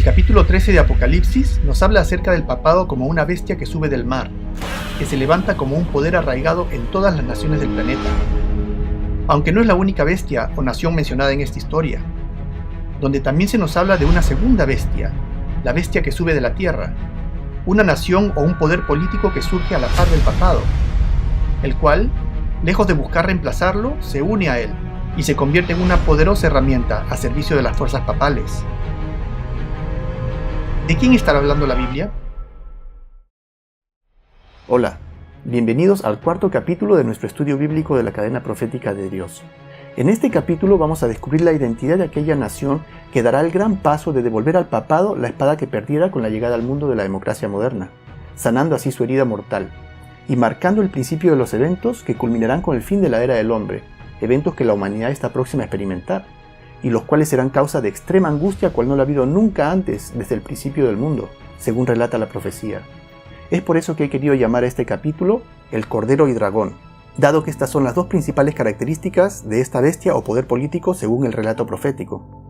capítulo 13 de Apocalipsis nos habla acerca del papado como una bestia que sube del mar, que se levanta como un poder arraigado en todas las naciones del planeta. Aunque no es la única bestia o nación mencionada en esta historia, donde también se nos habla de una segunda bestia, la bestia que sube de la tierra, una nación o un poder político que surge a la par del papado, el cual, lejos de buscar reemplazarlo, se une a él y se convierte en una poderosa herramienta a servicio de las fuerzas papales. ¿De quién estará hablando la Biblia? Hola, bienvenidos al cuarto capítulo de nuestro estudio bíblico de la cadena profética de Dios. En este capítulo vamos a descubrir la identidad de aquella nación que dará el gran paso de devolver al papado la espada que perdiera con la llegada al mundo de la democracia moderna, sanando así su herida mortal, y marcando el principio de los eventos que culminarán con el fin de la era del hombre, eventos que la humanidad está próxima a experimentar, y los cuales serán causa de extrema angustia cual no la ha habido nunca antes desde el principio del mundo, según relata la profecía. Es por eso que he querido llamar a este capítulo El Cordero y Dragón, dado que estas son las dos principales características de esta bestia o poder político según el relato profético.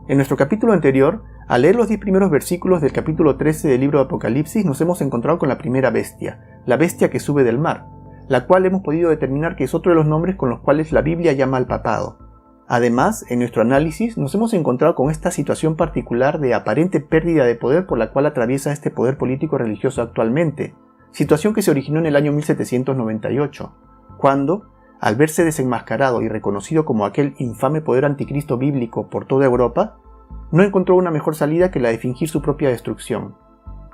En nuestro capítulo anterior, al leer los 10 primeros versículos del capítulo 13 del libro de Apocalipsis, nos hemos encontrado con la primera bestia, la bestia que sube del mar, la cual hemos podido determinar que es otro de los nombres con los cuales la Biblia llama al papado. Además, en nuestro análisis nos hemos encontrado con esta situación particular de aparente pérdida de poder por la cual atraviesa este poder político religioso actualmente, situación que se originó en el año 1798, cuando, al verse desenmascarado y reconocido como aquel infame poder anticristo bíblico por toda Europa, no encontró una mejor salida que la de fingir su propia destrucción.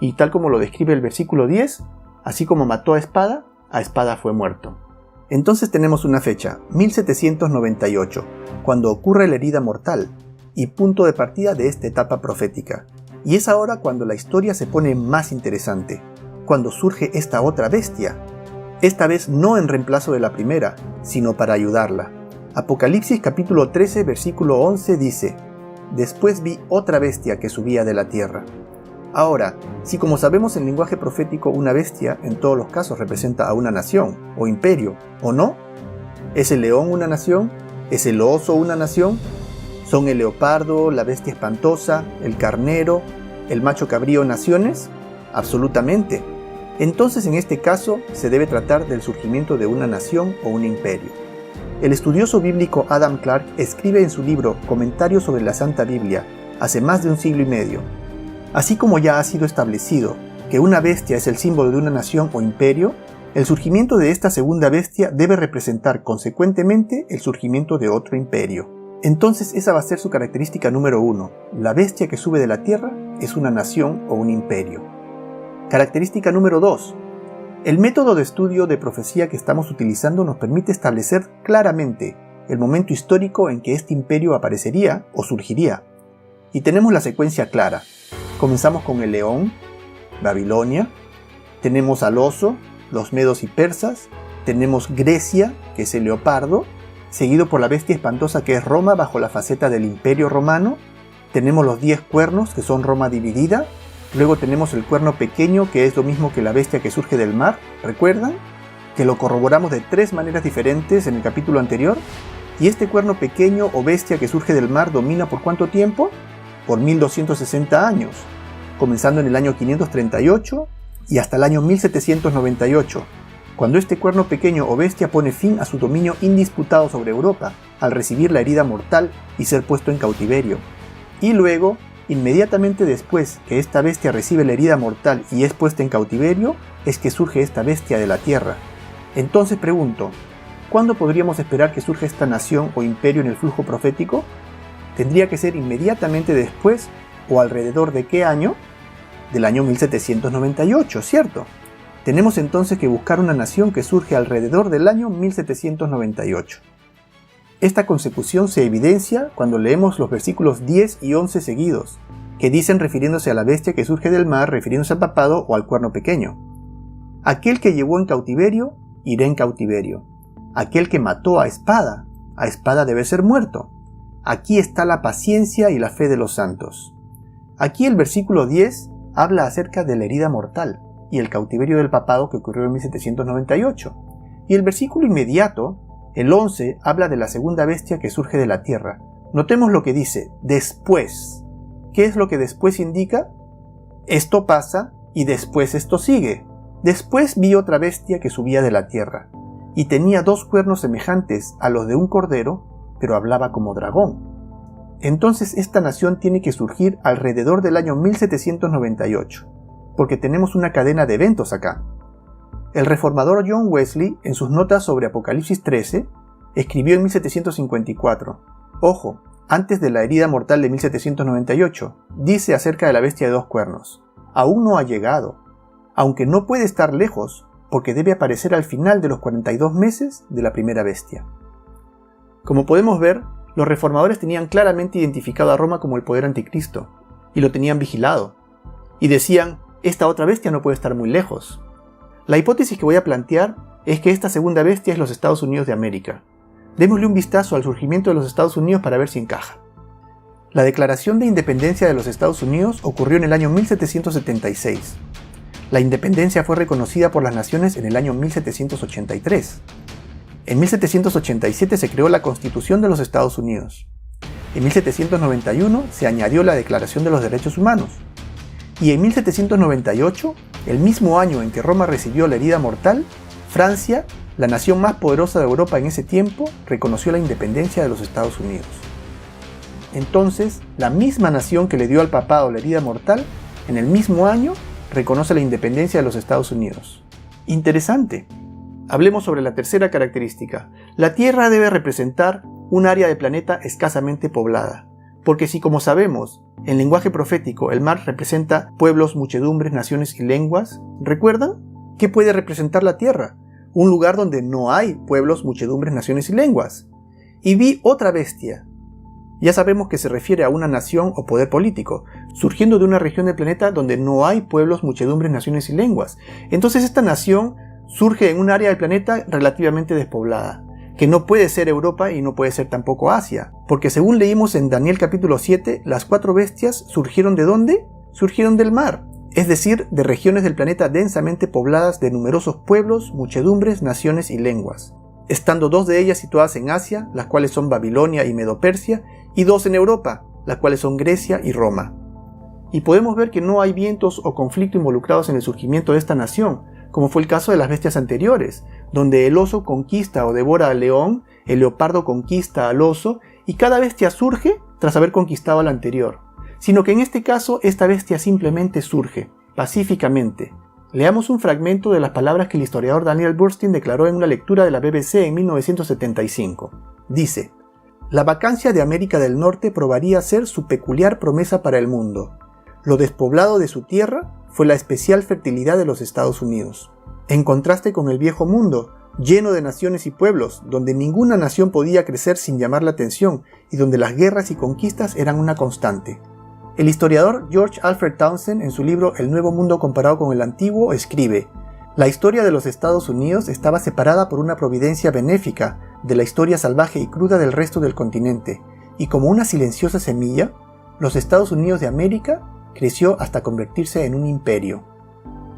Y tal como lo describe el versículo 10, así como mató a espada fue muerto. Entonces tenemos una fecha, 1798, cuando ocurre la herida mortal, y punto de partida de esta etapa profética. Y es ahora cuando la historia se pone más interesante, cuando surge esta otra bestia, esta vez no en reemplazo de la primera, sino para ayudarla. Apocalipsis capítulo 13 versículo 11 dice: «Después vi otra bestia que subía de la tierra». Ahora, si como sabemos en lenguaje profético una bestia en todos los casos representa a una nación o imperio, ¿o no? ¿Es el león una nación? ¿Es el oso una nación? ¿Son el leopardo, la bestia espantosa, el carnero, el macho cabrío naciones? Absolutamente. Entonces en este caso se debe tratar del surgimiento de una nación o un imperio. El estudioso bíblico Adam Clarke escribe en su libro Comentarios sobre la Santa Biblia, hace más de un siglo y medio: así como ya ha sido establecido que una bestia es el símbolo de una nación o imperio, el surgimiento de esta segunda bestia debe representar consecuentemente el surgimiento de otro imperio. Entonces esa va a ser su característica número 1. La bestia que sube de la tierra es una nación o un imperio. Característica número 2. El método de estudio de profecía que estamos utilizando nos permite establecer claramente el momento histórico en que este imperio aparecería o surgiría. Y tenemos la secuencia clara. Comenzamos con el león, Babilonia, tenemos al oso, los medos y persas, tenemos Grecia, que es el leopardo, seguido por la bestia espantosa que es Roma bajo la faceta del imperio romano, tenemos los 10 cuernos que son Roma dividida, luego tenemos el cuerno pequeño que es lo mismo que la bestia que surge del mar, ¿recuerdan? Que lo corroboramos de 3 maneras diferentes en el capítulo anterior, y este cuerno pequeño o bestia que surge del mar domina ¿por cuánto tiempo? Por 1260 años, comenzando en el año 538 y hasta el año 1798, cuando este cuerno pequeño o bestia pone fin a su dominio indisputado sobre Europa, al recibir la herida mortal y ser puesto en cautiverio. Y luego, inmediatamente después que esta bestia recibe la herida mortal y es puesta en cautiverio, es que surge esta bestia de la tierra. Entonces pregunto, ¿cuándo podríamos esperar que surja esta nación o imperio en el flujo profético? Tendría que ser inmediatamente después, o alrededor de ¿qué año? Del año 1798, ¿cierto? Tenemos entonces que buscar una nación que surge alrededor del año 1798. Esta consecución se evidencia cuando leemos los versículos 10 y 11 seguidos, que dicen refiriéndose a la bestia que surge del mar, refiriéndose al papado o al cuerno pequeño: aquel que llevó en cautiverio, irá en cautiverio. Aquel que mató a espada debe ser muerto. Aquí está la paciencia y la fe de los santos. Aquí el versículo 10 habla acerca de la herida mortal y el cautiverio del papado que ocurrió en 1798. Y el versículo inmediato, el 11, habla de la segunda bestia que surge de la tierra. Notemos lo que dice, después ¿qué es lo que después indica? Esto pasa y después esto sigue. Después vi otra bestia que subía de la tierra, y tenía 2 cuernos semejantes a los de un cordero, pero hablaba como dragón. Entonces esta nación tiene que surgir alrededor del año 1798, porque tenemos una cadena de eventos acá. El reformador John Wesley, en sus notas sobre Apocalipsis 13, escribió en 1754, ojo, antes de la herida mortal de 1798, dice acerca de la bestia de 2 cuernos, aún no ha llegado, aunque no puede estar lejos, porque debe aparecer al final de los 42 meses de la primera bestia. Como podemos ver, los reformadores tenían claramente identificado a Roma como el poder anticristo, y lo tenían vigilado, y decían, esta otra bestia no puede estar muy lejos. La hipótesis que voy a plantear es que esta segunda bestia es los Estados Unidos de América. Démosle un vistazo al surgimiento de los Estados Unidos para ver si encaja. La Declaración de Independencia de los Estados Unidos ocurrió en el año 1776. La independencia fue reconocida por las naciones en el año 1783. En 1787 se creó la Constitución de los Estados Unidos. En 1791 se añadió la Declaración de los Derechos Humanos. Y en 1798, el mismo año en que Roma recibió la herida mortal, Francia, la nación más poderosa de Europa en ese tiempo, reconoció la independencia de los Estados Unidos. Entonces, la misma nación que le dio al papado la herida mortal, en el mismo año, reconoce la independencia de los Estados Unidos. Interesante. Hablemos sobre la tercera característica. La Tierra debe representar un área de planeta escasamente poblada, porque si, como sabemos, en lenguaje profético el mar representa pueblos, muchedumbres, naciones y lenguas, ¿recuerdan? ¿Qué puede representar la Tierra? Un lugar donde no hay pueblos, muchedumbres, naciones y lenguas. Y vi otra bestia. Ya sabemos que se refiere a una nación o poder político, surgiendo de una región del planeta donde no hay pueblos, muchedumbres, naciones y lenguas. Entonces esta nación surge en un área del planeta relativamente despoblada, que no puede ser Europa y no puede ser tampoco Asia, porque según leímos en Daniel capítulo 7, las 4 bestias surgieron ¿de dónde? Surgieron del mar, es decir, de regiones del planeta densamente pobladas de numerosos pueblos, muchedumbres, naciones y lenguas, estando 2 de ellas situadas en Asia, las cuales son Babilonia y Medo-Persia, y 2 en Europa, las cuales son Grecia y Roma. Y podemos ver que no hay vientos o conflicto involucrados en el surgimiento de esta nación, como fue el caso de las bestias anteriores, donde el oso conquista o devora al león, el leopardo conquista al oso, y cada bestia surge tras haber conquistado a la anterior, sino que en este caso esta bestia simplemente surge, pacíficamente. Leamos un fragmento de las palabras que el historiador Daniel Bernstein declaró en una lectura de la BBC en 1975. Dice, la vacancia de América del Norte probaría ser su peculiar promesa para el mundo. Lo despoblado de su tierra fue la especial fertilidad de los Estados Unidos, en contraste con el viejo mundo, lleno de naciones y pueblos, donde ninguna nación podía crecer sin llamar la atención y donde las guerras y conquistas eran una constante. El historiador George Alfred Townsend, en su libro El Nuevo Mundo comparado con el Antiguo, escribe: la historia de los Estados Unidos estaba separada por una providencia benéfica de la historia salvaje y cruda del resto del continente, y como una silenciosa semilla, los Estados Unidos de América creció hasta convertirse en un imperio.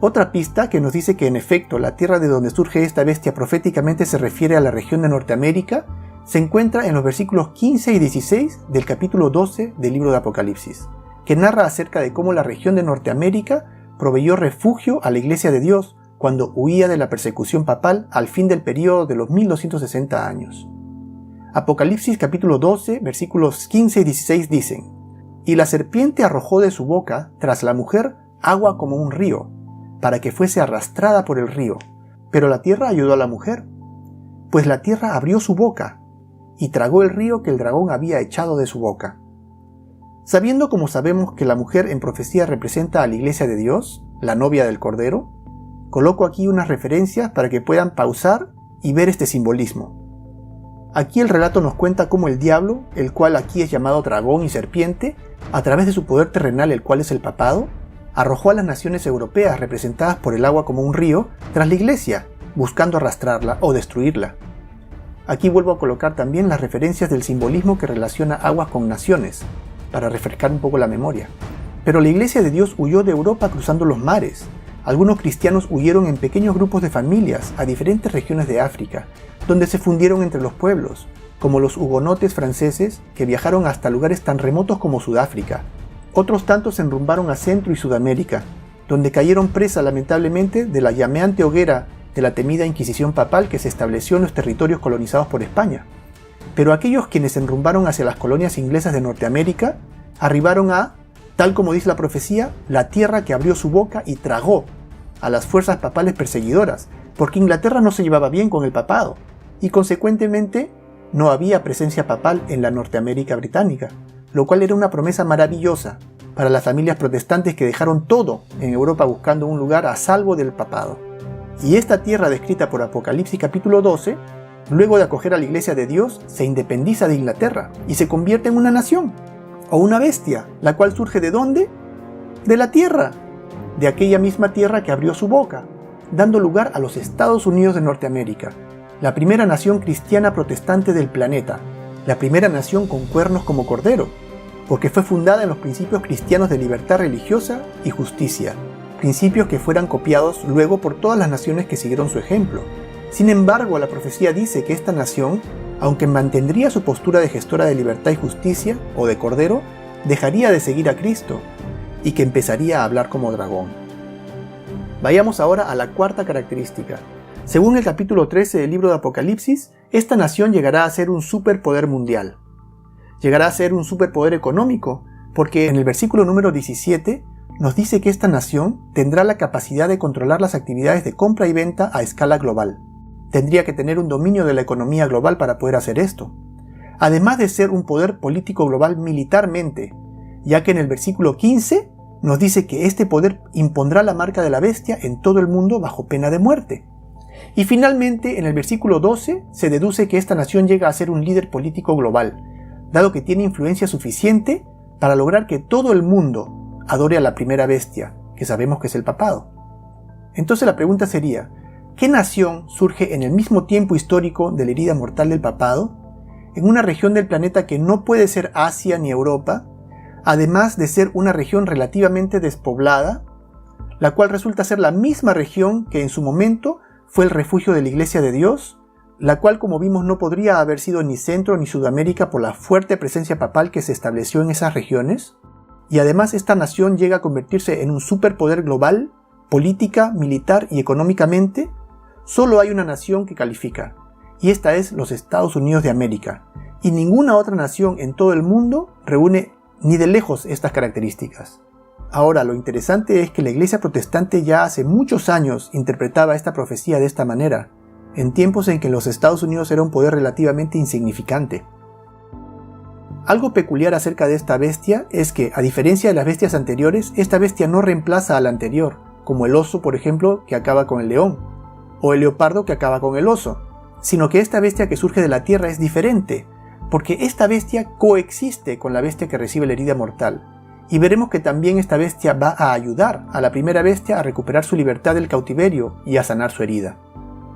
Otra pista que nos dice que en efecto la tierra de donde surge esta bestia proféticamente se refiere a la región de Norteamérica se encuentra en los versículos 15 y 16 del capítulo 12 del libro de Apocalipsis, que narra acerca de cómo la región de Norteamérica proveyó refugio a la Iglesia de Dios cuando huía de la persecución papal al fin del período de los 1260 años. Apocalipsis capítulo 12 versículos 15 y 16 dicen: y la serpiente arrojó de su boca tras la mujer agua como un río, para que fuese arrastrada por el río. Pero la tierra ayudó a la mujer, pues la tierra abrió su boca y tragó el río que el dragón había echado de su boca. Sabiendo como sabemos que la mujer en profecía representa a la Iglesia de Dios, la novia del Cordero, coloco aquí unas referencias para que puedan pausar y ver este simbolismo. Aquí el relato nos cuenta cómo el diablo, el cual aquí es llamado dragón y serpiente, a través de su poder terrenal, el cual es el papado, arrojó a las naciones europeas representadas por el agua como un río tras la Iglesia, buscando arrastrarla o destruirla. Aquí vuelvo a colocar también las referencias del simbolismo que relaciona aguas con naciones, para refrescar un poco la memoria. Pero la Iglesia de Dios huyó de Europa cruzando los mares. Algunos cristianos huyeron en pequeños grupos de familias a diferentes regiones de África, donde se fundieron entre los pueblos, como los hugonotes franceses que viajaron hasta lugares tan remotos como Sudáfrica, Otros tantos se enrumbaron a Centro y Sudamérica, donde cayeron presa lamentablemente de la llameante hoguera de la temida Inquisición papal que se estableció en los territorios colonizados por España. Pero aquellos quienes se enrumbaron hacia las colonias inglesas de Norteamérica arribaron a, tal como dice la profecía, la tierra que abrió su boca y tragó a las fuerzas papales perseguidoras, porque Inglaterra no se llevaba bien con el papado, y consecuentemente no había presencia papal en la Norteamérica británica, lo cual era una promesa maravillosa para las familias protestantes que dejaron todo en Europa buscando un lugar a salvo del papado. Y esta tierra descrita por Apocalipsis capítulo 12, luego de acoger a la Iglesia de Dios, se independiza de Inglaterra y se convierte en una nación, o una bestia, la cual surge ¿de dónde? De la tierra, de aquella misma tierra que abrió su boca, dando lugar a los Estados Unidos de Norteamérica, la primera nación cristiana protestante del planeta, la primera nación con cuernos como cordero, porque fue fundada en los principios cristianos de libertad religiosa y justicia, principios que fueran copiados luego por todas las naciones que siguieron su ejemplo. Sin embargo, la profecía dice que esta nación, aunque mantendría su postura de gestora de libertad y justicia, o de cordero, dejaría de seguir a Cristo, y que empezaría a hablar como dragón. Vayamos ahora a la cuarta característica. Según el capítulo 13 del libro de Apocalipsis, esta nación llegará a ser un superpoder mundial. Llegará a ser un superpoder económico, porque en el versículo número 17 nos dice que esta nación tendrá la capacidad de controlar las actividades de compra y venta a escala global. Tendría que tener un dominio de la economía global para poder hacer esto. Además de ser un poder político global militarmente, ya que en el versículo 15 nos dice que este poder impondrá la marca de la bestia en todo el mundo bajo pena de muerte. Y finalmente, en el versículo 12 se deduce que esta nación llega a ser un líder político global, dado que tiene influencia suficiente para lograr que todo el mundo adore a la primera bestia, que sabemos que es el papado. Entonces la pregunta sería, ¿qué nación surge en el mismo tiempo histórico de la herida mortal del papado, en una región del planeta que no puede ser Asia ni Europa, además de ser una región relativamente despoblada, la cual resulta ser la misma región que en su momento fue el refugio de la Iglesia de Dios, la cual, como vimos, no podría haber sido ni Centro ni Sudamérica por la fuerte presencia papal que se estableció en esas regiones? Y además esta nación llega a convertirse en un superpoder global, política, militar y económicamente. Solo hay una nación que califica, y esta es los Estados Unidos de América, y ninguna otra nación en todo el mundo reúne ni de lejos estas características. Ahora, lo interesante es que la Iglesia protestante ya hace muchos años interpretaba esta profecía de esta manera, en tiempos en que los Estados Unidos era un poder relativamente insignificante. Algo peculiar acerca de esta bestia es que, a diferencia de las bestias anteriores, esta bestia no reemplaza a la anterior, como el oso, por ejemplo, que acaba con el león, o el leopardo que acaba con el oso, sino que esta bestia que surge de la tierra es diferente, porque esta bestia coexiste con la bestia que recibe la herida mortal, y veremos que también esta bestia va a ayudar a la primera bestia a recuperar su libertad del cautiverio y a sanar su herida.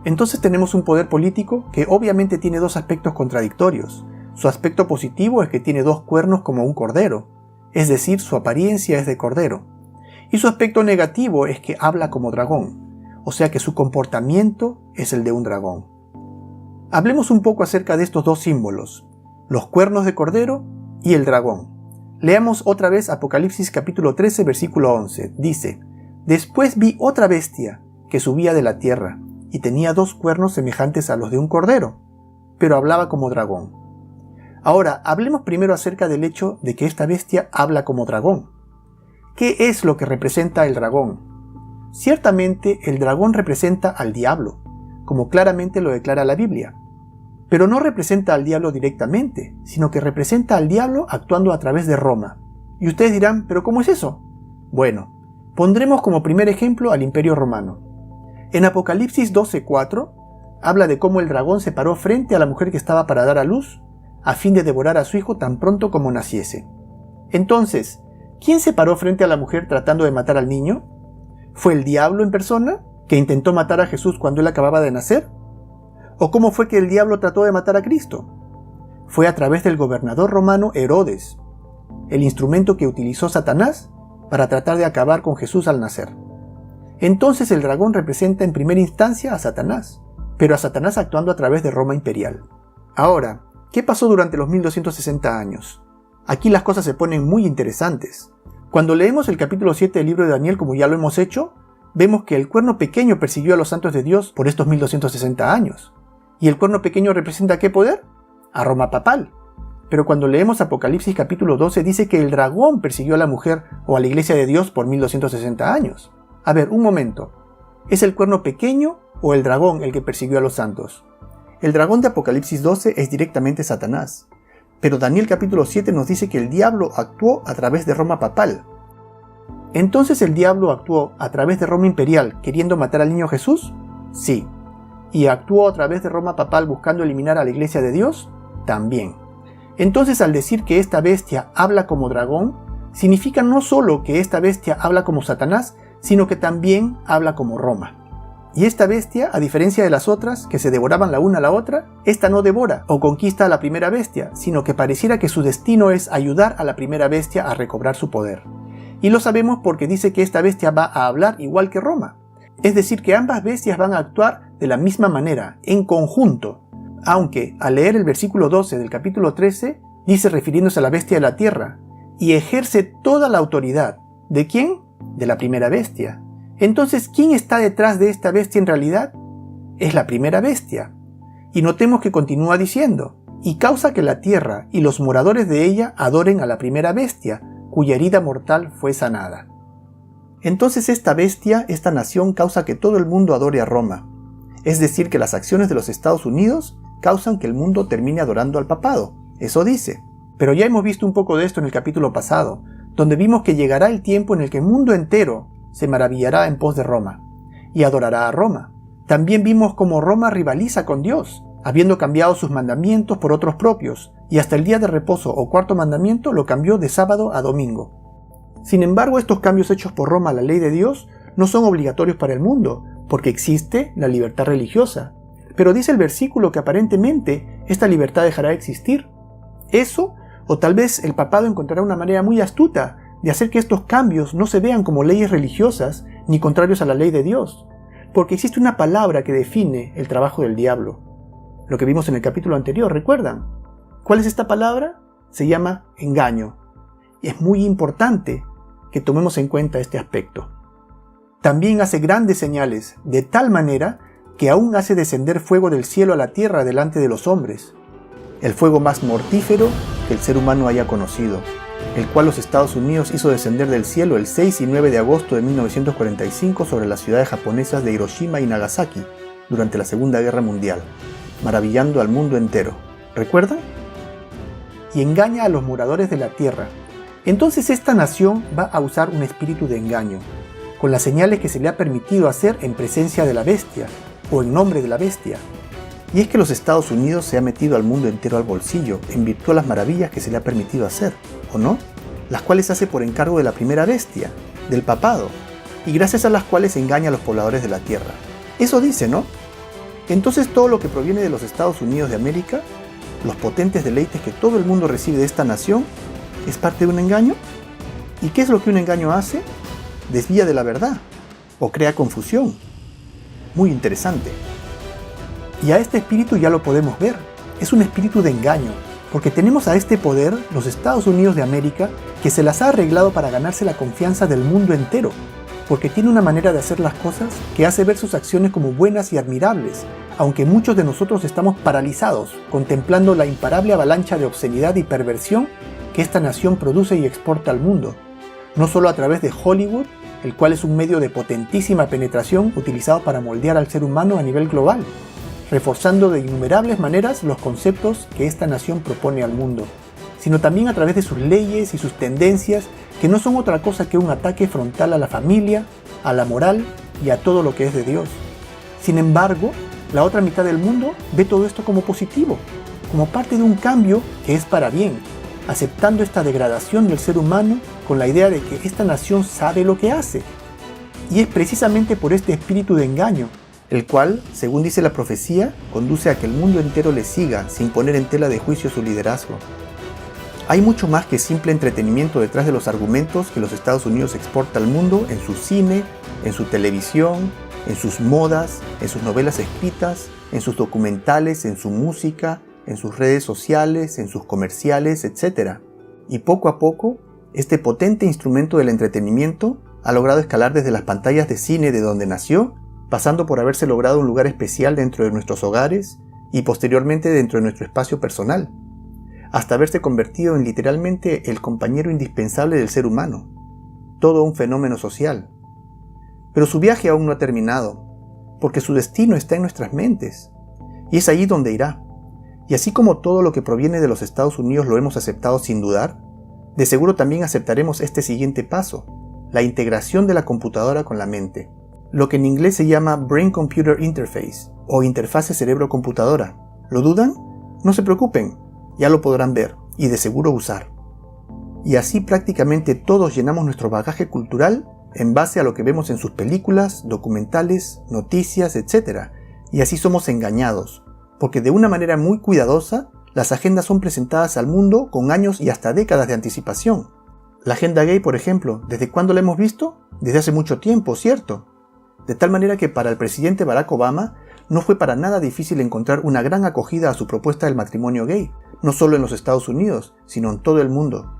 Entonces tenemos un poder político que obviamente tiene dos aspectos contradictorios. Su aspecto positivo es que tiene dos cuernos como un cordero, es decir, su apariencia es de cordero. Y su aspecto negativo es que habla como dragón, o sea que su comportamiento es el de un dragón. Hablemos un poco acerca de estos dos símbolos, los cuernos de cordero y el dragón. Leamos otra vez Apocalipsis capítulo 13 versículo 11. Dice: Después vi otra bestia que subía de la tierra y tenía dos cuernos semejantes a los de un cordero, pero hablaba como dragón. Ahora, hablemos primero acerca del hecho de que esta bestia habla como dragón. ¿Qué es lo que representa el dragón? Ciertamente el dragón representa al diablo, como claramente lo declara la Biblia. Pero no representa al diablo directamente, sino que representa al diablo actuando a través de Roma. Y ustedes dirán, ¿pero cómo es eso? Bueno, pondremos como primer ejemplo al Imperio Romano. En Apocalipsis 12:4 habla de cómo el dragón se paró frente a la mujer que estaba para dar a luz, a fin de devorar a su hijo tan pronto como naciese. Entonces, ¿quién se paró frente a la mujer tratando de matar al niño? ¿Fue el diablo en persona, que intentó matar a Jesús cuando él acababa de nacer? ¿O cómo fue que el diablo trató de matar a Cristo? Fue a través del gobernador romano Herodes, el instrumento que utilizó Satanás para tratar de acabar con Jesús al nacer. Entonces el dragón representa en primera instancia a Satanás, pero a Satanás actuando a través de Roma imperial. Ahora, ¿qué pasó durante los 1260 años? Aquí las cosas se ponen muy interesantes. Cuando leemos el capítulo 7 del libro de Daniel, como ya lo hemos hecho, vemos que el cuerno pequeño persiguió a los santos de Dios por estos 1260 años. ¿Y el cuerno pequeño representa qué poder? A Roma papal. Pero cuando leemos Apocalipsis capítulo 12 dice que el dragón persiguió a la mujer o a la iglesia de Dios por 1260 años. A ver, un momento. ¿Es el cuerno pequeño o el dragón el que persiguió a los santos? El dragón de Apocalipsis 12 es directamente Satanás. Pero Daniel capítulo 7 nos dice que el diablo actuó a través de Roma papal. ¿Entonces el diablo actuó a través de Roma imperial queriendo matar al niño Jesús? Sí. ¿Y actuó a través de Roma papal buscando eliminar a la iglesia de Dios? También. Entonces, al decir que esta bestia habla como dragón, significa no solo que esta bestia habla como Satanás, sino que también habla como Roma. Y esta bestia, a diferencia de las otras, que se devoraban la una a la otra, esta no devora o conquista a la primera bestia, sino que pareciera que su destino es ayudar a la primera bestia a recobrar su poder. Y lo sabemos porque dice que esta bestia va a hablar igual que Roma. Es decir, que ambas bestias van a actuar de la misma manera, en conjunto. Aunque, al leer el versículo 12 del capítulo 13, dice refiriéndose a la bestia de la tierra, y ejerce toda la autoridad. ¿De quién? De la primera bestia. Entonces, ¿quién está detrás de esta bestia en realidad? Es la primera bestia. Y notemos que continúa diciendo, y causa que la tierra y los moradores de ella adoren a la primera bestia, cuya herida mortal fue sanada. Entonces esta bestia, esta nación, causa que todo el mundo adore a Roma. Es decir, que las acciones de los Estados Unidos causan que el mundo termine adorando al papado. Eso dice. Pero ya hemos visto un poco de esto en el capítulo pasado, donde vimos que llegará el tiempo en el que el mundo entero se maravillará en pos de Roma y adorará a Roma. También vimos cómo Roma rivaliza con Dios, habiendo cambiado sus mandamientos por otros propios, y hasta el día de reposo o cuarto mandamiento lo cambió de sábado a domingo. Sin embargo, estos cambios hechos por Roma a la ley de Dios no son obligatorios para el mundo, porque existe la libertad religiosa. Pero dice el versículo que aparentemente esta libertad dejará de existir. Eso, o tal vez el papado encontrará una manera muy astuta de hacer que estos cambios no se vean como leyes religiosas ni contrarios a la ley de Dios, porque existe una palabra que define el trabajo del diablo. Lo que vimos en el capítulo anterior, ¿recuerdan? ¿Cuál es esta palabra? Se llama engaño. Y es muy importante que tomemos en cuenta este aspecto. También hace grandes señales, de tal manera que aún hace descender fuego del cielo a la tierra delante de los hombres, el fuego más mortífero que el ser humano haya conocido, el cual los Estados Unidos hizo descender del cielo el 6 y 9 de agosto de 1945 sobre las ciudades japonesas de Hiroshima y Nagasaki durante la Segunda Guerra Mundial, maravillando al mundo entero. ¿Recuerdan? Y engaña a los moradores de la tierra. Entonces esta nación va a usar un espíritu de engaño, con las señales que se le ha permitido hacer en presencia de la bestia, o en nombre de la bestia. Y es que los Estados Unidos se ha metido al mundo entero al bolsillo, en virtud de las maravillas que se le ha permitido hacer, ¿o no? Las cuales hace por encargo de la primera bestia, del papado, y gracias a las cuales engaña a los pobladores de la tierra. Eso dice, ¿no? Entonces todo lo que proviene de los Estados Unidos de América, los potentes deleites que todo el mundo recibe de esta nación, ¿es parte de un engaño? ¿Y qué es lo que un engaño hace? Desvía de la verdad, o crea confusión. Muy interesante. Y a este espíritu ya lo podemos ver. Es un espíritu de engaño, porque tenemos a este poder, los Estados Unidos de América, que se las ha arreglado para ganarse la confianza del mundo entero, porque tiene una manera de hacer las cosas que hace ver sus acciones como buenas y admirables, aunque muchos de nosotros estamos paralizados, contemplando la imparable avalancha de obscenidad y perversión que esta nación produce y exporta al mundo, no solo a través de Hollywood, el cual es un medio de potentísima penetración utilizado para moldear al ser humano a nivel global, reforzando de innumerables maneras los conceptos que esta nación propone al mundo, sino también a través de sus leyes y sus tendencias que no son otra cosa que un ataque frontal a la familia, a la moral y a todo lo que es de Dios. Sin embargo, la otra mitad del mundo ve todo esto como positivo, como parte de un cambio que es para bien, aceptando esta degradación del ser humano con la idea de que esta nación sabe lo que hace. Y es precisamente por este espíritu de engaño, el cual, según dice la profecía, conduce a que el mundo entero le siga sin poner en tela de juicio su liderazgo. Hay mucho más que simple entretenimiento detrás de los argumentos que los Estados Unidos exporta al mundo en su cine, en su televisión, en sus modas, en sus novelas escritas, en sus documentales, en su música, en sus redes sociales, en sus comerciales, etc. y poco a poco, este potente instrumento del entretenimiento ha logrado escalar desde las pantallas de cine de donde nació, pasando por haberse logrado un lugar especial dentro de nuestros hogares y posteriormente dentro de nuestro espacio personal, hasta haberse convertido en literalmente el compañero indispensable del ser humano, todo un fenómeno social. Pero su viaje aún no ha terminado, porque su destino está en nuestras mentes, y es allí donde irá. Y así como todo lo que proviene de los Estados Unidos lo hemos aceptado sin dudar, de seguro también aceptaremos este siguiente paso, la integración de la computadora con la mente, lo que en inglés se llama Brain-Computer Interface, o interfase cerebro-computadora. ¿Lo dudan? No se preocupen, ya lo podrán ver, y de seguro usar. Y así prácticamente todos llenamos nuestro bagaje cultural en base a lo que vemos en sus películas, documentales, noticias, etc. Y así somos engañados, porque de una manera muy cuidadosa, las agendas son presentadas al mundo con años y hasta décadas de anticipación. La agenda gay, por ejemplo, ¿desde cuándo la hemos visto? Desde hace mucho tiempo, ¿cierto? De tal manera que para el presidente Barack Obama no fue para nada difícil encontrar una gran acogida a su propuesta del matrimonio gay, no solo en los Estados Unidos, sino en todo el mundo.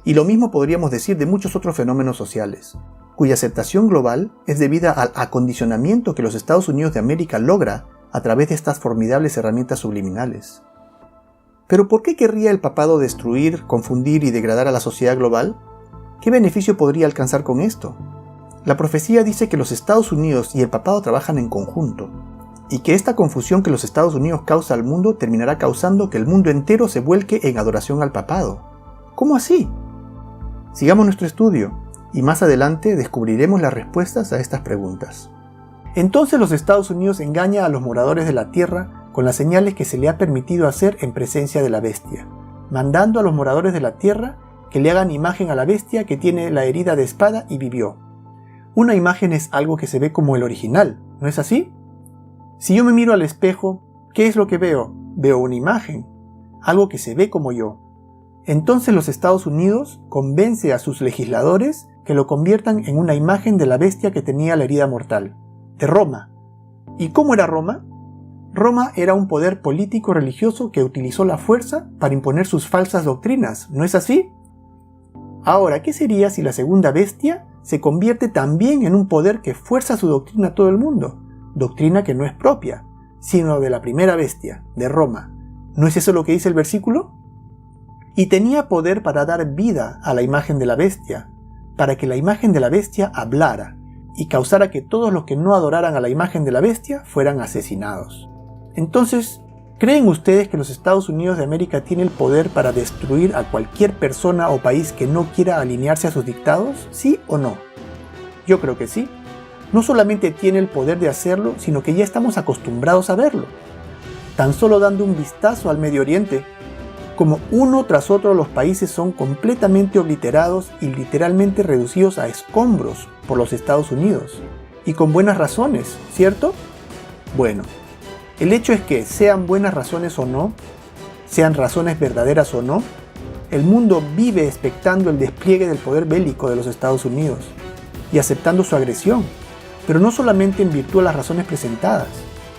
Y lo mismo podríamos decir de muchos otros fenómenos sociales, cuya aceptación global es debida al acondicionamiento que los Estados Unidos de América logra a través de estas formidables herramientas subliminales. ¿Pero por qué querría el papado destruir, confundir y degradar a la sociedad global? ¿Qué beneficio podría alcanzar con esto? La profecía dice que los Estados Unidos y el papado trabajan en conjunto, y que esta confusión que los Estados Unidos causa al mundo terminará causando que el mundo entero se vuelque en adoración al papado. ¿Cómo así? Sigamos nuestro estudio, y más adelante descubriremos las respuestas a estas preguntas. Entonces los Estados Unidos engaña a los moradores de la Tierra con las señales que se le ha permitido hacer en presencia de la bestia, mandando a los moradores de la Tierra que le hagan imagen a la bestia que tiene la herida de espada y vivió. Una imagen es algo que se ve como el original, ¿no es así? Si yo me miro al espejo, ¿qué es lo que veo? Veo una imagen, algo que se ve como yo. Entonces los Estados Unidos convence a sus legisladores que lo conviertan en una imagen de la bestia que tenía la herida mortal, de Roma. ¿Y cómo era Roma? Roma era un poder político religioso que utilizó la fuerza para imponer sus falsas doctrinas, ¿no es así? Ahora, ¿qué sería si la segunda bestia se convierte también en un poder que fuerza su doctrina a todo el mundo? Doctrina que no es propia, sino de la primera bestia, de Roma. ¿No es eso lo que dice el versículo? Y tenía poder para dar vida a la imagen de la bestia, para que la imagen de la bestia hablara, y causara que todos los que no adoraran a la imagen de la bestia fueran asesinados. Entonces, ¿creen ustedes que los Estados Unidos de América tienen el poder para destruir a cualquier persona o país que no quiera alinearse a sus dictados? ¿Sí o no? Yo creo que sí. No solamente tiene el poder de hacerlo, sino que ya estamos acostumbrados a verlo. Tan solo dando un vistazo al Medio Oriente, como uno tras otro los países son completamente obliterados y literalmente reducidos a escombros por los Estados Unidos. Y con buenas razones, ¿cierto? Bueno, el hecho es que, sean buenas razones o no, sean razones verdaderas o no, el mundo vive expectando el despliegue del poder bélico de los Estados Unidos y aceptando su agresión, pero no solamente en virtud de las razones presentadas,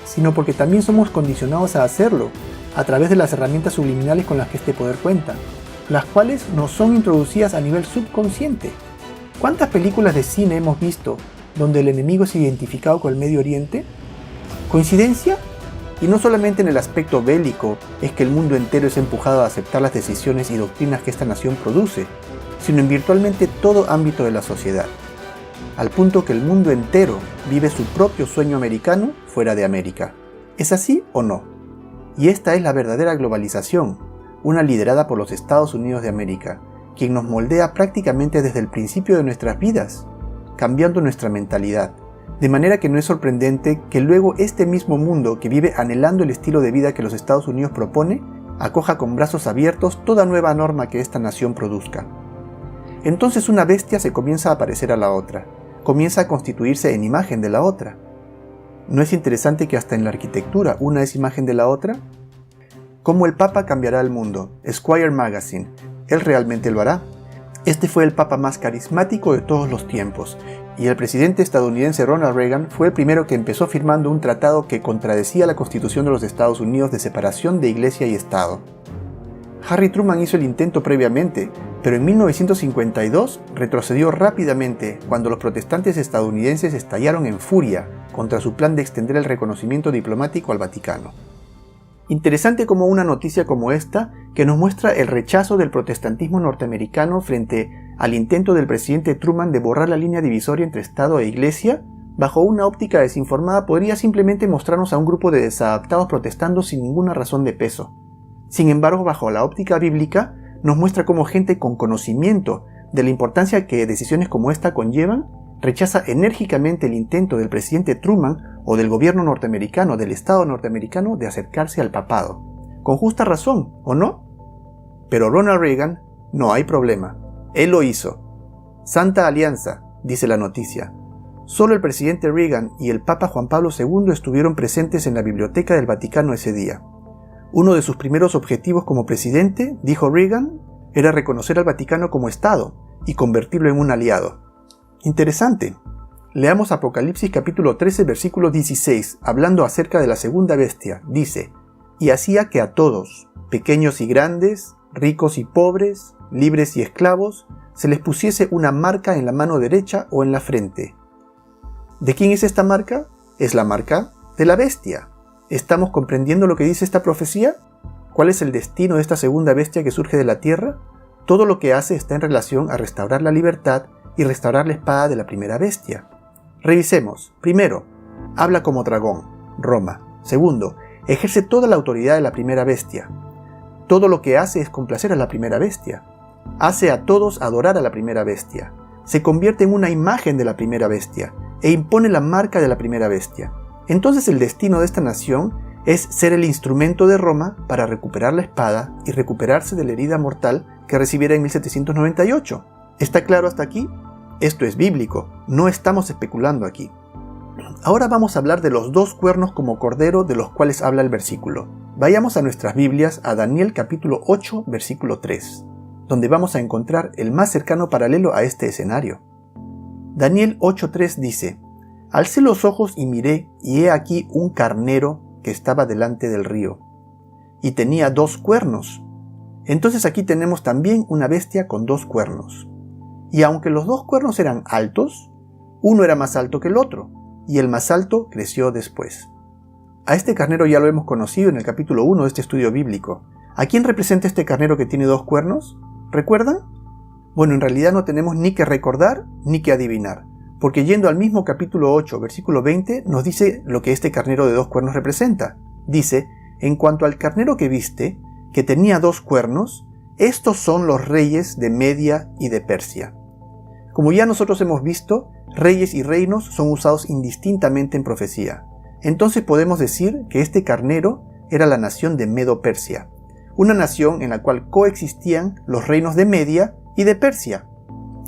sino porque también somos condicionados a hacerlo a través de las herramientas subliminales con las que este poder cuenta, las cuales nos son introducidas a nivel subconsciente. ¿Cuántas películas de cine hemos visto donde el enemigo es identificado con el Medio Oriente? ¿Coincidencia? Y no solamente en el aspecto bélico es que el mundo entero es empujado a aceptar las decisiones y doctrinas que esta nación produce, sino en virtualmente todo ámbito de la sociedad, al punto que el mundo entero vive su propio sueño americano fuera de América. ¿Es así o no? Y esta es la verdadera globalización, una liderada por los Estados Unidos de América, quien nos moldea prácticamente desde el principio de nuestras vidas, cambiando nuestra mentalidad, de manera que no es sorprendente que luego este mismo mundo que vive anhelando el estilo de vida que los Estados Unidos propone, acoja con brazos abiertos toda nueva norma que esta nación produzca. Entonces una bestia se comienza a parecer a la otra, comienza a constituirse en imagen de la otra. ¿No es interesante que hasta en la arquitectura una es imagen de la otra? ¿Cómo el Papa cambiará el mundo? Esquire Magazine. ¿Él realmente lo hará? Este fue el Papa más carismático de todos los tiempos, y el presidente estadounidense Ronald Reagan fue el primero que empezó firmando un tratado que contradecía la Constitución de los Estados Unidos de separación de Iglesia y Estado. Harry Truman hizo el intento previamente, pero en 1952 retrocedió rápidamente cuando los protestantes estadounidenses estallaron en furia contra su plan de extender el reconocimiento diplomático al Vaticano. Interesante como una noticia como esta, que nos muestra el rechazo del protestantismo norteamericano frente al intento del presidente Truman de borrar la línea divisoria entre Estado e Iglesia, bajo una óptica desinformada podría simplemente mostrarnos a un grupo de desadaptados protestando sin ninguna razón de peso. Sin embargo, bajo la óptica bíblica, nos muestra cómo gente con conocimiento de la importancia que decisiones como esta conllevan, rechaza enérgicamente el intento del presidente Truman o del gobierno norteamericano, del Estado norteamericano, de acercarse al papado. Con justa razón, ¿o no? Pero Ronald Reagan, no hay problema. Él lo hizo. Santa Alianza, dice la noticia. Solo el presidente Reagan y el Papa Juan Pablo II estuvieron presentes en la biblioteca del Vaticano ese día. Uno de sus primeros objetivos como presidente, dijo Reagan, era reconocer al Vaticano como Estado y convertirlo en un aliado. Interesante. Leamos Apocalipsis capítulo 13, versículo 16, hablando acerca de la segunda bestia. Dice, «Y hacía que a todos, pequeños y grandes, ricos y pobres, libres y esclavos, se les pusiese una marca en la mano derecha o en la frente». ¿De quién es esta marca? Es la marca de la bestia. ¿Estamos comprendiendo lo que dice esta profecía? ¿Cuál es el destino de esta segunda bestia que surge de la tierra? Todo lo que hace está en relación a restaurar la libertad y restaurar la espada de la primera bestia. Revisemos. Primero, habla como dragón, Roma. Segundo, ejerce toda la autoridad de la primera bestia. Todo lo que hace es complacer a la primera bestia. Hace a todos adorar a la primera bestia. Se convierte en una imagen de la primera bestia e impone la marca de la primera bestia. Entonces el destino de esta nación es ser el instrumento de Roma para recuperar la espada y recuperarse de la herida mortal que recibiera en 1798. ¿Está claro hasta aquí? Esto es bíblico, no estamos especulando aquí. Ahora vamos a hablar de los dos cuernos como cordero de los cuales habla el versículo. Vayamos a nuestras Biblias a Daniel capítulo 8, versículo 3, donde vamos a encontrar el más cercano paralelo a este escenario. Daniel 8:3 dice, «Alcé los ojos y miré, y he aquí un carnero que estaba delante del río, y tenía 2 cuernos». Entonces aquí tenemos también una bestia con 2 cuernos. Y aunque los 2 cuernos eran altos, uno era más alto que el otro, y el más alto creció después. A este carnero ya lo hemos conocido en el capítulo 1 de este estudio bíblico. ¿A quién representa este carnero que tiene 2 cuernos? ¿Recuerdan? Bueno, en realidad no tenemos ni que recordar ni que adivinar, porque yendo al mismo capítulo 8, versículo 20, nos dice lo que este carnero de 2 cuernos representa. Dice, «En cuanto al carnero que viste, que tenía 2 cuernos, estos son los reyes de Media y de Persia». Como ya nosotros hemos visto, reyes y reinos son usados indistintamente en profecía. Entonces podemos decir que este carnero era la nación de Medo-Persia, una nación en la cual coexistían los reinos de Media y de Persia.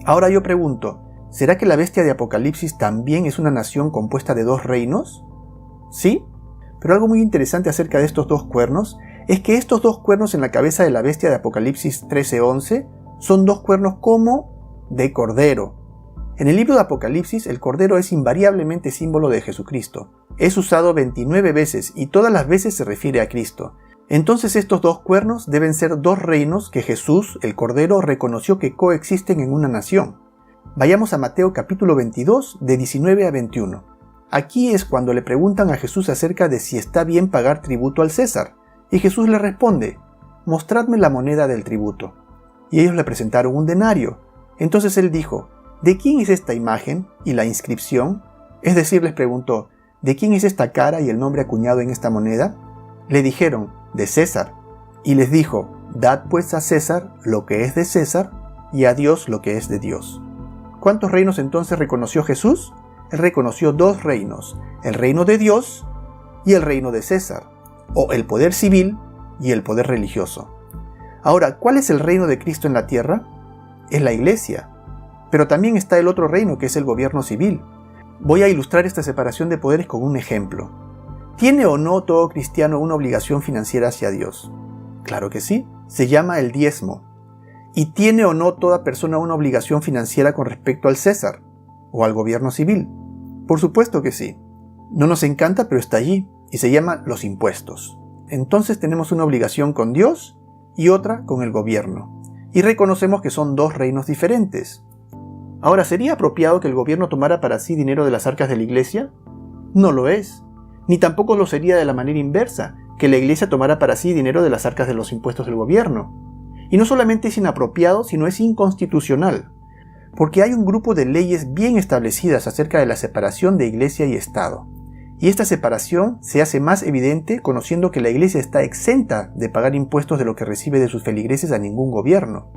Ahora yo pregunto, ¿será que la bestia de Apocalipsis también es una nación compuesta de 2 reinos? ¿Sí? Pero algo muy interesante acerca de estos 2 cuernos es que estos 2 cuernos en la cabeza de la bestia de Apocalipsis 13:11 son 2 cuernos como de cordero. En el libro de Apocalipsis, el cordero es invariablemente símbolo de Jesucristo. Es usado 29 veces y todas las veces se refiere a Cristo. Entonces estos 2 cuernos deben ser 2 reinos que Jesús, el cordero, reconoció que coexisten en una nación. Vayamos a Mateo capítulo 22, de 19 a 21. Aquí es cuando le preguntan a Jesús acerca de si está bien pagar tributo al César. Y Jesús le responde, «Mostradme la moneda del tributo». Y ellos le presentaron un denario. Entonces él dijo, «¿De quién es esta imagen y la inscripción?». Es decir, les preguntó, «¿De quién es esta cara y el nombre acuñado en esta moneda?». Le dijeron, «De César». Y les dijo, «Dad pues a César lo que es de César y a Dios lo que es de Dios». ¿Cuántos reinos entonces reconoció Jesús? Él reconoció 2 reinos, el reino de Dios y el reino de César, o el poder civil y el poder religioso. Ahora, ¿cuál es el reino de Cristo en la tierra? Es la iglesia, pero también está el otro reino que es el gobierno civil. Voy a ilustrar esta separación de poderes con un ejemplo. ¿Tiene o no todo cristiano una obligación financiera hacia Dios? Claro que sí, se llama el diezmo. ¿Y tiene o no toda persona una obligación financiera con respecto al César o al gobierno civil? Por supuesto que sí. No nos encanta, pero está allí y se llama los impuestos. Entonces tenemos una obligación con Dios y otra con el gobierno. y reconocemos que son dos reinos diferentes. Ahora, ¿sería apropiado que el gobierno tomara para sí dinero de las arcas de la Iglesia? No lo es. Ni tampoco lo sería de la manera inversa, que la Iglesia tomara para sí dinero de las arcas de los impuestos del gobierno. Y no solamente es inapropiado, sino es inconstitucional, porque hay un grupo de leyes bien establecidas acerca de la separación de Iglesia y Estado. Y esta separación se hace más evidente conociendo que la Iglesia está exenta de pagar impuestos de lo que recibe de sus feligreses a ningún gobierno.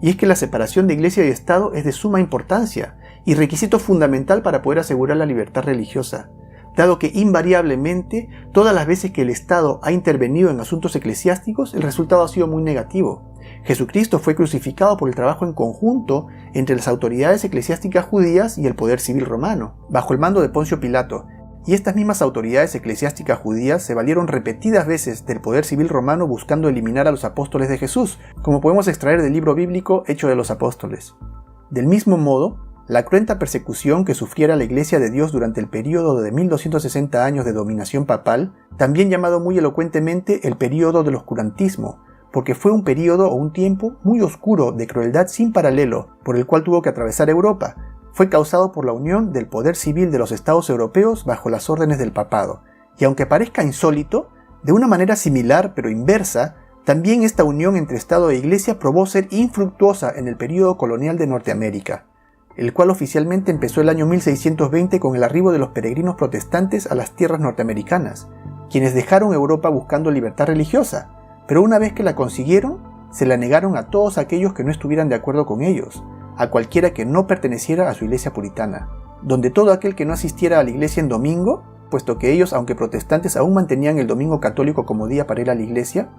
Y es que la separación de Iglesia y Estado es de suma importancia y requisito fundamental para poder asegurar la libertad religiosa, dado que invariablemente, todas las veces que el Estado ha intervenido en asuntos eclesiásticos, el resultado ha sido muy negativo. Jesucristo fue crucificado por el trabajo en conjunto entre las autoridades eclesiásticas judías y el poder civil romano, bajo el mando de Poncio Pilato, y estas mismas autoridades eclesiásticas judías se valieron repetidas veces del poder civil romano buscando eliminar a los apóstoles de Jesús, como podemos extraer del libro bíblico Hechos de los Apóstoles. Del mismo modo, la cruenta persecución que sufriera la Iglesia de Dios durante el período de 1260 años de dominación papal, también llamado muy elocuentemente el período del oscurantismo, porque fue un período o un tiempo muy oscuro de crueldad sin paralelo por el cual tuvo que atravesar Europa, fue causado por la unión del poder civil de los estados europeos bajo las órdenes del papado, y aunque parezca insólito, de una manera similar pero inversa, también esta unión entre Estado e Iglesia probó ser infructuosa en el período colonial de Norteamérica, el cual oficialmente empezó el año 1620 con el arribo de los peregrinos protestantes a las tierras norteamericanas, quienes dejaron Europa buscando libertad religiosa, pero una vez que la consiguieron, se la negaron a todos aquellos que no estuvieran de acuerdo con ellos, a cualquiera que no perteneciera a su iglesia puritana, donde todo aquel que no asistiera a la iglesia en domingo, puesto que ellos, aunque protestantes, aún mantenían el domingo católico como día para ir a la iglesia,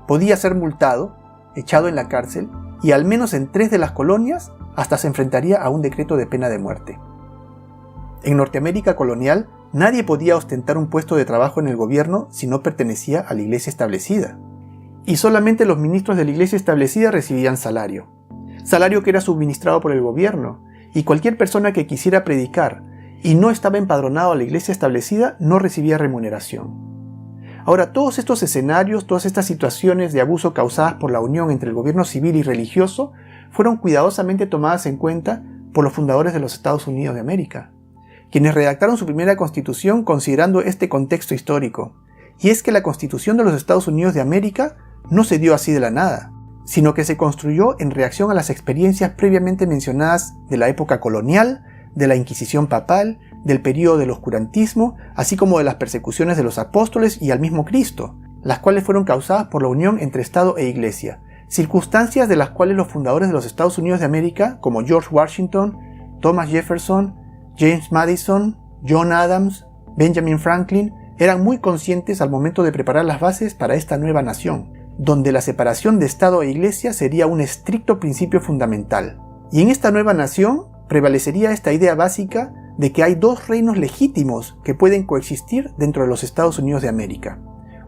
podía ser multado, echado en la cárcel, y al menos en 3 de las colonias hasta se enfrentaría a un decreto de pena de muerte. En Norteamérica colonial, nadie podía ostentar un puesto de trabajo en el gobierno si no pertenecía a la iglesia establecida. Y solamente los ministros de la iglesia establecida recibían salario que era suministrado por el gobierno, y cualquier persona que quisiera predicar y no estaba empadronado a la iglesia establecida no recibía remuneración. Ahora, todos estos escenarios, todas estas situaciones de abuso causadas por la unión entre el gobierno civil y religioso fueron cuidadosamente tomadas en cuenta por los fundadores de los Estados Unidos de América, quienes redactaron su primera constitución considerando este contexto histórico. Y es que la Constitución de los Estados Unidos de América no se dio así de la nada, sino que se construyó en reacción a las experiencias previamente mencionadas de la época colonial, de la Inquisición papal, del período del oscurantismo, así como de las persecuciones de los apóstoles y al mismo Cristo, las cuales fueron causadas por la unión entre Estado e Iglesia, circunstancias de las cuales los fundadores de los Estados Unidos de América, como George Washington, Thomas Jefferson, James Madison, John Adams, Benjamin Franklin, eran muy conscientes al momento de preparar las bases para esta nueva nación, donde la separación de Estado e Iglesia sería un estricto principio fundamental. Y en esta nueva nación prevalecería esta idea básica de que hay dos reinos legítimos que pueden coexistir dentro de los Estados Unidos de América.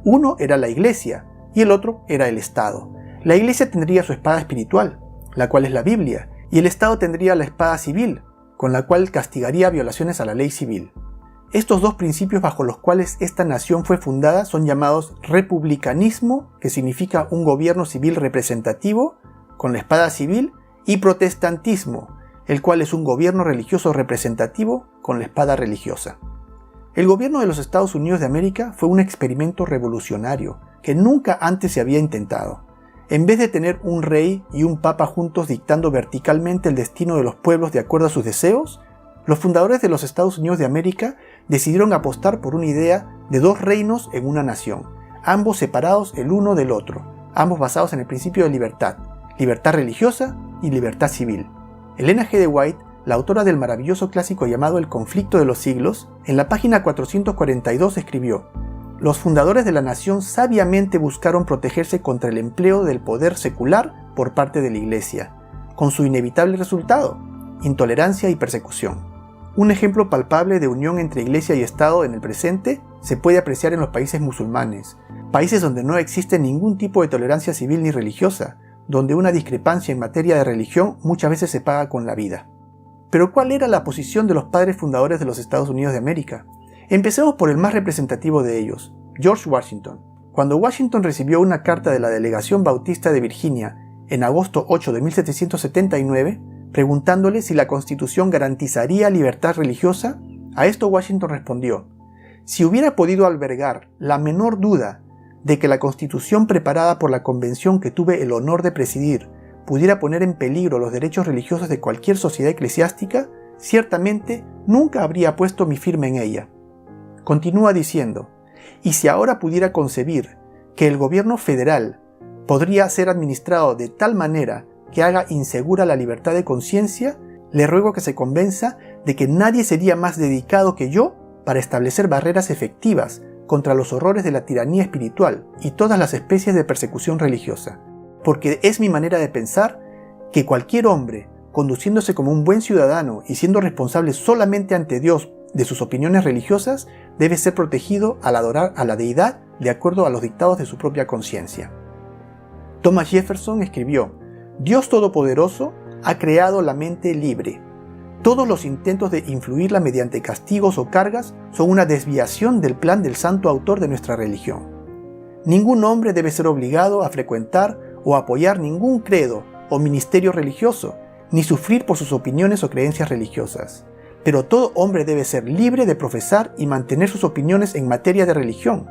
Uno era la Iglesia y el otro era el Estado. La Iglesia tendría su espada espiritual, la cual es la Biblia, y el Estado tendría la espada civil, con la cual castigaría violaciones a la ley civil. Estos dos principios bajo los cuales esta nación fue fundada son llamados republicanismo, que significa un gobierno civil representativo, con la espada civil, y protestantismo, el cual es un gobierno religioso representativo con la espada religiosa. El gobierno de los Estados Unidos de América fue un experimento revolucionario que nunca antes se había intentado. En vez de tener un rey y un papa juntos dictando verticalmente el destino de los pueblos de acuerdo a sus deseos, los fundadores de los Estados Unidos de América decidieron apostar por una idea de dos reinos en una nación, ambos separados el uno del otro, ambos basados en el principio de libertad religiosa y libertad civil. Elena G. de White, la autora del maravilloso clásico llamado El conflicto de los siglos, en la página 442 escribió: los fundadores de la nación sabiamente buscaron protegerse contra el empleo del poder secular por parte de la Iglesia, con su inevitable resultado, intolerancia y persecución. Un ejemplo palpable de unión entre Iglesia y Estado en el presente se puede apreciar en los países musulmanes, países donde no existe ningún tipo de tolerancia civil ni religiosa, donde una discrepancia en materia de religión muchas veces se paga con la vida. Pero ¿cuál era la posición de los padres fundadores de los Estados Unidos de América? Empecemos por el más representativo de ellos, George Washington. Cuando Washington recibió una carta de la delegación bautista de Virginia, en agosto 8 de 1779, preguntándole si la Constitución garantizaría libertad religiosa, a esto Washington respondió: si hubiera podido albergar la menor duda de que la Constitución preparada por la convención que tuve el honor de presidir pudiera poner en peligro los derechos religiosos de cualquier sociedad eclesiástica, ciertamente nunca habría puesto mi firma en ella. Continúa diciendo: y si ahora pudiera concebir que el gobierno federal podría ser administrado de tal manera que haga insegura la libertad de conciencia, le ruego que se convenza de que nadie sería más dedicado que yo para establecer barreras efectivas contra los horrores de la tiranía espiritual y todas las especies de persecución religiosa, porque es mi manera de pensar que cualquier hombre, conduciéndose como un buen ciudadano y siendo responsable solamente ante Dios de sus opiniones religiosas, debe ser protegido al adorar a la deidad de acuerdo a los dictados de su propia conciencia. Thomas Jefferson escribió: Dios Todopoderoso ha creado la mente libre. Todos los intentos de influirla mediante castigos o cargas son una desviación del plan del santo autor de nuestra religión. Ningún hombre debe ser obligado a frecuentar o apoyar ningún credo o ministerio religioso, ni sufrir por sus opiniones o creencias religiosas. Pero todo hombre debe ser libre de profesar y mantener sus opiniones en materia de religión.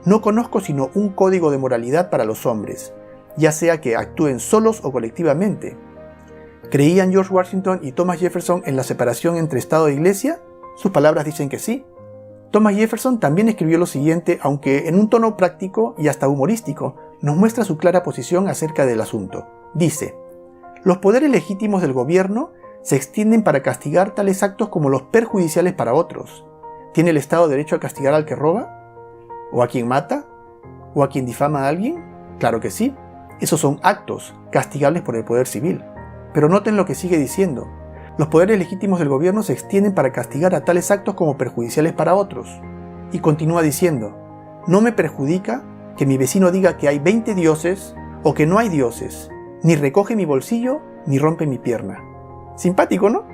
No conozco sino un código de moralidad para los hombres, ya sea que actúen solos o colectivamente. ¿Creían George Washington y Thomas Jefferson en la separación entre Estado e Iglesia? Sus palabras dicen que sí. Thomas Jefferson también escribió lo siguiente, aunque en un tono práctico y hasta humorístico, nos muestra su clara posición acerca del asunto. Dice: los poderes legítimos del gobierno se extienden para castigar tales actos como los perjudiciales para otros. ¿Tiene el Estado derecho a castigar al que roba? ¿O a quien mata? ¿O a quien difama a alguien? Claro que sí. Esos son actos castigables por el poder civil. Pero noten lo que sigue diciendo: los poderes legítimos del gobierno se extienden para castigar a tales actos como perjudiciales para otros. Y continúa diciendo: no me perjudica que mi vecino diga que hay 20 dioses o que no hay dioses, ni recoge mi bolsillo ni rompe mi pierna. Simpático, ¿no?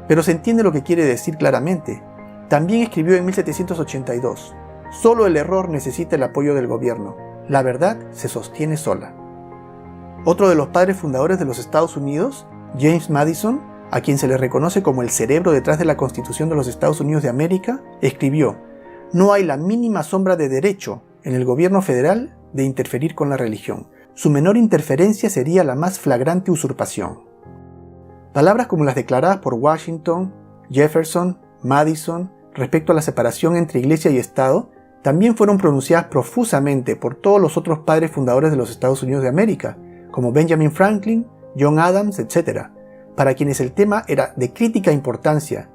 Pero se entiende lo que quiere decir claramente. También escribió en 1782: solo el error necesita el apoyo del gobierno. La verdad se sostiene sola. Otro de los padres fundadores de los Estados Unidos, James Madison, a quien se le reconoce como el cerebro detrás de la Constitución de los Estados Unidos de América, escribió: no hay la mínima sombra de derecho en el gobierno federal de interferir con la religión. Su menor interferencia sería la más flagrante usurpación. Palabras como las declaradas por Washington, Jefferson, Madison respecto a la separación entre Iglesia y Estado también fueron pronunciadas profusamente por todos los otros padres fundadores de los Estados Unidos de América, como Benjamin Franklin, John Adams, etc., para quienes el tema era de crítica importancia,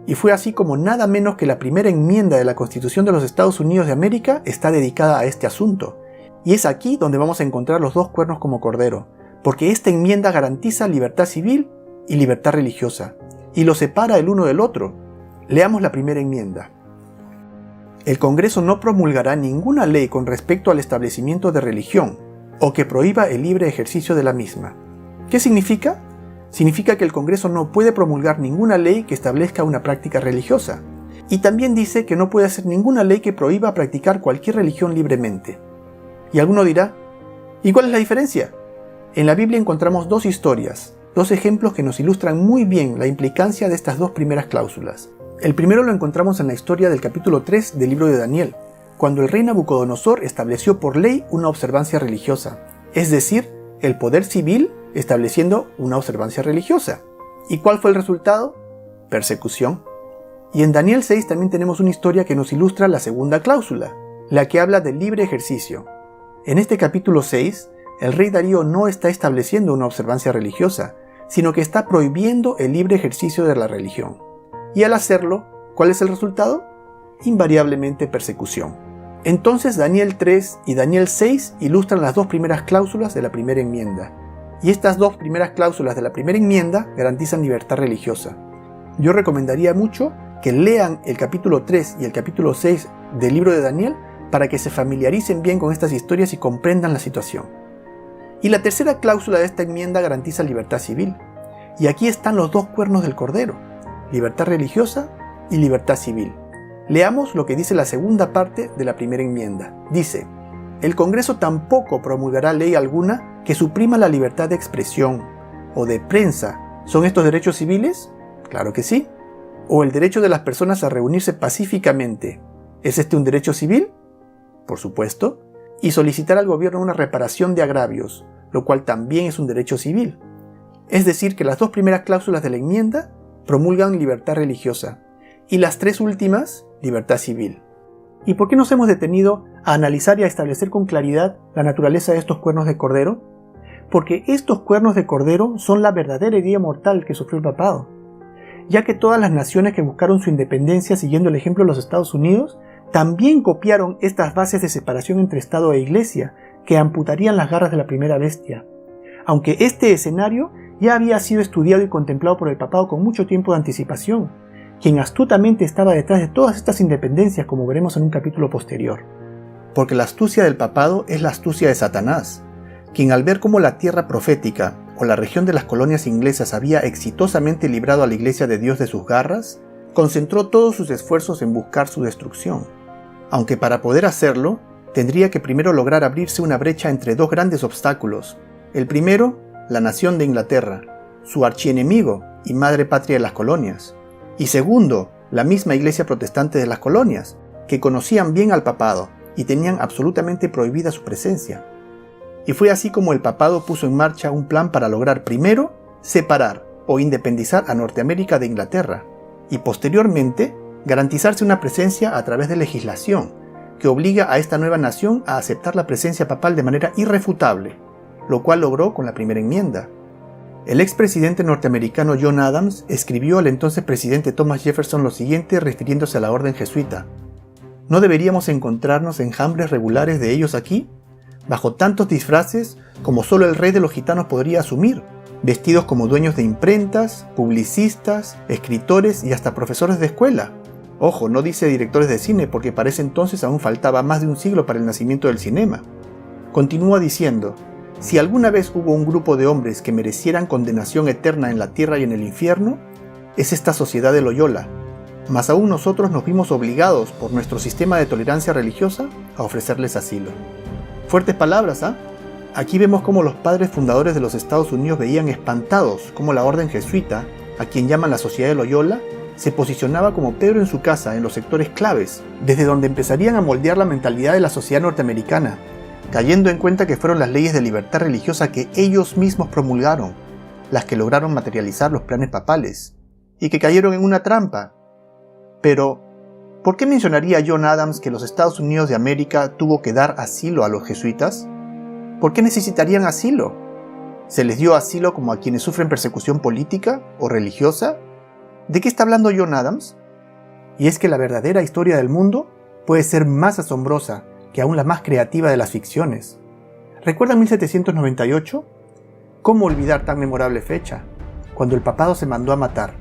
y fue así como nada menos que la primera enmienda de la Constitución de los Estados Unidos de América está dedicada a este asunto. Y es aquí donde vamos a encontrar los dos cuernos como cordero, porque esta enmienda garantiza libertad civil y libertad religiosa, y los separa el uno del otro. Leamos la primera enmienda. El Congreso no promulgará ninguna ley con respecto al establecimiento de religión, o que prohíba el libre ejercicio de la misma. ¿Qué significa? Significa que el Congreso no puede promulgar ninguna ley que establezca una práctica religiosa. Y también dice que no puede hacer ninguna ley que prohíba practicar cualquier religión libremente. Y alguno dirá: ¿y cuál es la diferencia? En la Biblia encontramos dos historias, dos ejemplos que nos ilustran muy bien la implicancia de estas dos primeras cláusulas. El primero lo encontramos en la historia del capítulo 3 del libro de Daniel, cuando el rey Nabucodonosor estableció por ley una observancia religiosa, es decir, el poder civil estableciendo una observancia religiosa. ¿Y cuál fue el resultado? Persecución. Y en Daniel 6 también tenemos una historia que nos ilustra la segunda cláusula, la que habla del libre ejercicio. En este capítulo 6, el rey Darío no está estableciendo una observancia religiosa, sino que está prohibiendo el libre ejercicio de la religión. Y al hacerlo, ¿cuál es el resultado? Invariablemente persecución. Entonces Daniel 3 y Daniel 6 ilustran las dos primeras cláusulas de la primera enmienda. Y estas dos primeras cláusulas de la primera enmienda garantizan libertad religiosa. Yo recomendaría mucho que lean el capítulo 3 y el capítulo 6 del libro de Daniel para que se familiaricen bien con estas historias y comprendan la situación. Y la tercera cláusula de esta enmienda garantiza libertad civil. Y aquí están los dos cuernos del cordero: libertad religiosa y libertad civil. Leamos lo que dice la segunda parte de la primera enmienda. Dice: El Congreso tampoco promulgará ley alguna que suprima la libertad de expresión o de prensa. ¿Son estos derechos civiles? Claro que sí. ¿O el derecho de las personas a reunirse pacíficamente? ¿Es este un derecho civil? Por supuesto. Y solicitar al gobierno una reparación de agravios, lo cual también es un derecho civil. Es decir, que las dos primeras cláusulas de la enmienda promulgan libertad religiosa y las tres últimas, libertad civil. ¿Y por qué nos hemos detenido a analizar y a establecer con claridad la naturaleza de estos cuernos de cordero? Porque estos cuernos de cordero son la verdadera herida mortal que sufrió el papado, ya que todas las naciones que buscaron su independencia siguiendo el ejemplo de los Estados Unidos también copiaron estas bases de separación entre Estado e Iglesia que amputarían las garras de la primera bestia. Aunque este escenario ya había sido estudiado y contemplado por el papado con mucho tiempo de anticipación, quien astutamente estaba detrás de todas estas independencias, como veremos en un capítulo posterior. Porque la astucia del papado es la astucia de Satanás, quien al ver cómo la tierra profética o la región de las colonias inglesas había exitosamente librado a la Iglesia de Dios de sus garras, concentró todos sus esfuerzos en buscar su destrucción. Aunque para poder hacerlo, tendría que primero lograr abrirse una brecha entre dos grandes obstáculos. El primero, la nación de Inglaterra, su archienemigo y madre patria de las colonias. Y segundo, la misma Iglesia protestante de las colonias, que conocían bien al papado y tenían absolutamente prohibida su presencia. Y fue así como el papado puso en marcha un plan para lograr primero separar o independizar a Norteamérica de Inglaterra y posteriormente garantizarse una presencia a través de legislación que obliga a esta nueva nación a aceptar la presencia papal de manera irrefutable, lo cual logró con la primera enmienda. El expresidente norteamericano John Adams escribió al entonces presidente Thomas Jefferson lo siguiente refiriéndose a la orden jesuita: ¿no deberíamos encontrarnos enjambres regulares de ellos aquí, bajo tantos disfraces como solo el rey de los gitanos podría asumir, vestidos como dueños de imprentas, publicistas, escritores y hasta profesores de escuela? Ojo, no dice directores de cine porque para ese entonces aún faltaba más de un siglo para el nacimiento del cinema. Continúa diciendo: si alguna vez hubo un grupo de hombres que merecieran condenación eterna en la tierra y en el infierno, es esta sociedad de Loyola, mas aún nosotros nos vimos obligados por nuestro sistema de tolerancia religiosa a ofrecerles asilo. Fuertes palabras, ¿ah? Aquí vemos cómo los padres fundadores de los Estados Unidos veían espantados cómo la orden jesuita, a quien llaman la Sociedad de Loyola, se posicionaba como Pedro en su casa en los sectores claves, desde donde empezarían a moldear la mentalidad de la sociedad norteamericana, cayendo en cuenta que fueron las leyes de libertad religiosa que ellos mismos promulgaron, las que lograron materializar los planes papales, y que cayeron en una trampa. Pero, ¿por qué mencionaría John Adams que los Estados Unidos de América tuvo que dar asilo a los jesuitas? ¿Por qué necesitarían asilo? ¿Se les dio asilo como a quienes sufren persecución política o religiosa? ¿De qué está hablando John Adams? Y es que la verdadera historia del mundo puede ser más asombrosa que aún la más creativa de las ficciones. ¿Recuerdan 1798? ¿Cómo olvidar tan memorable fecha? Cuando el papado se mandó a matar.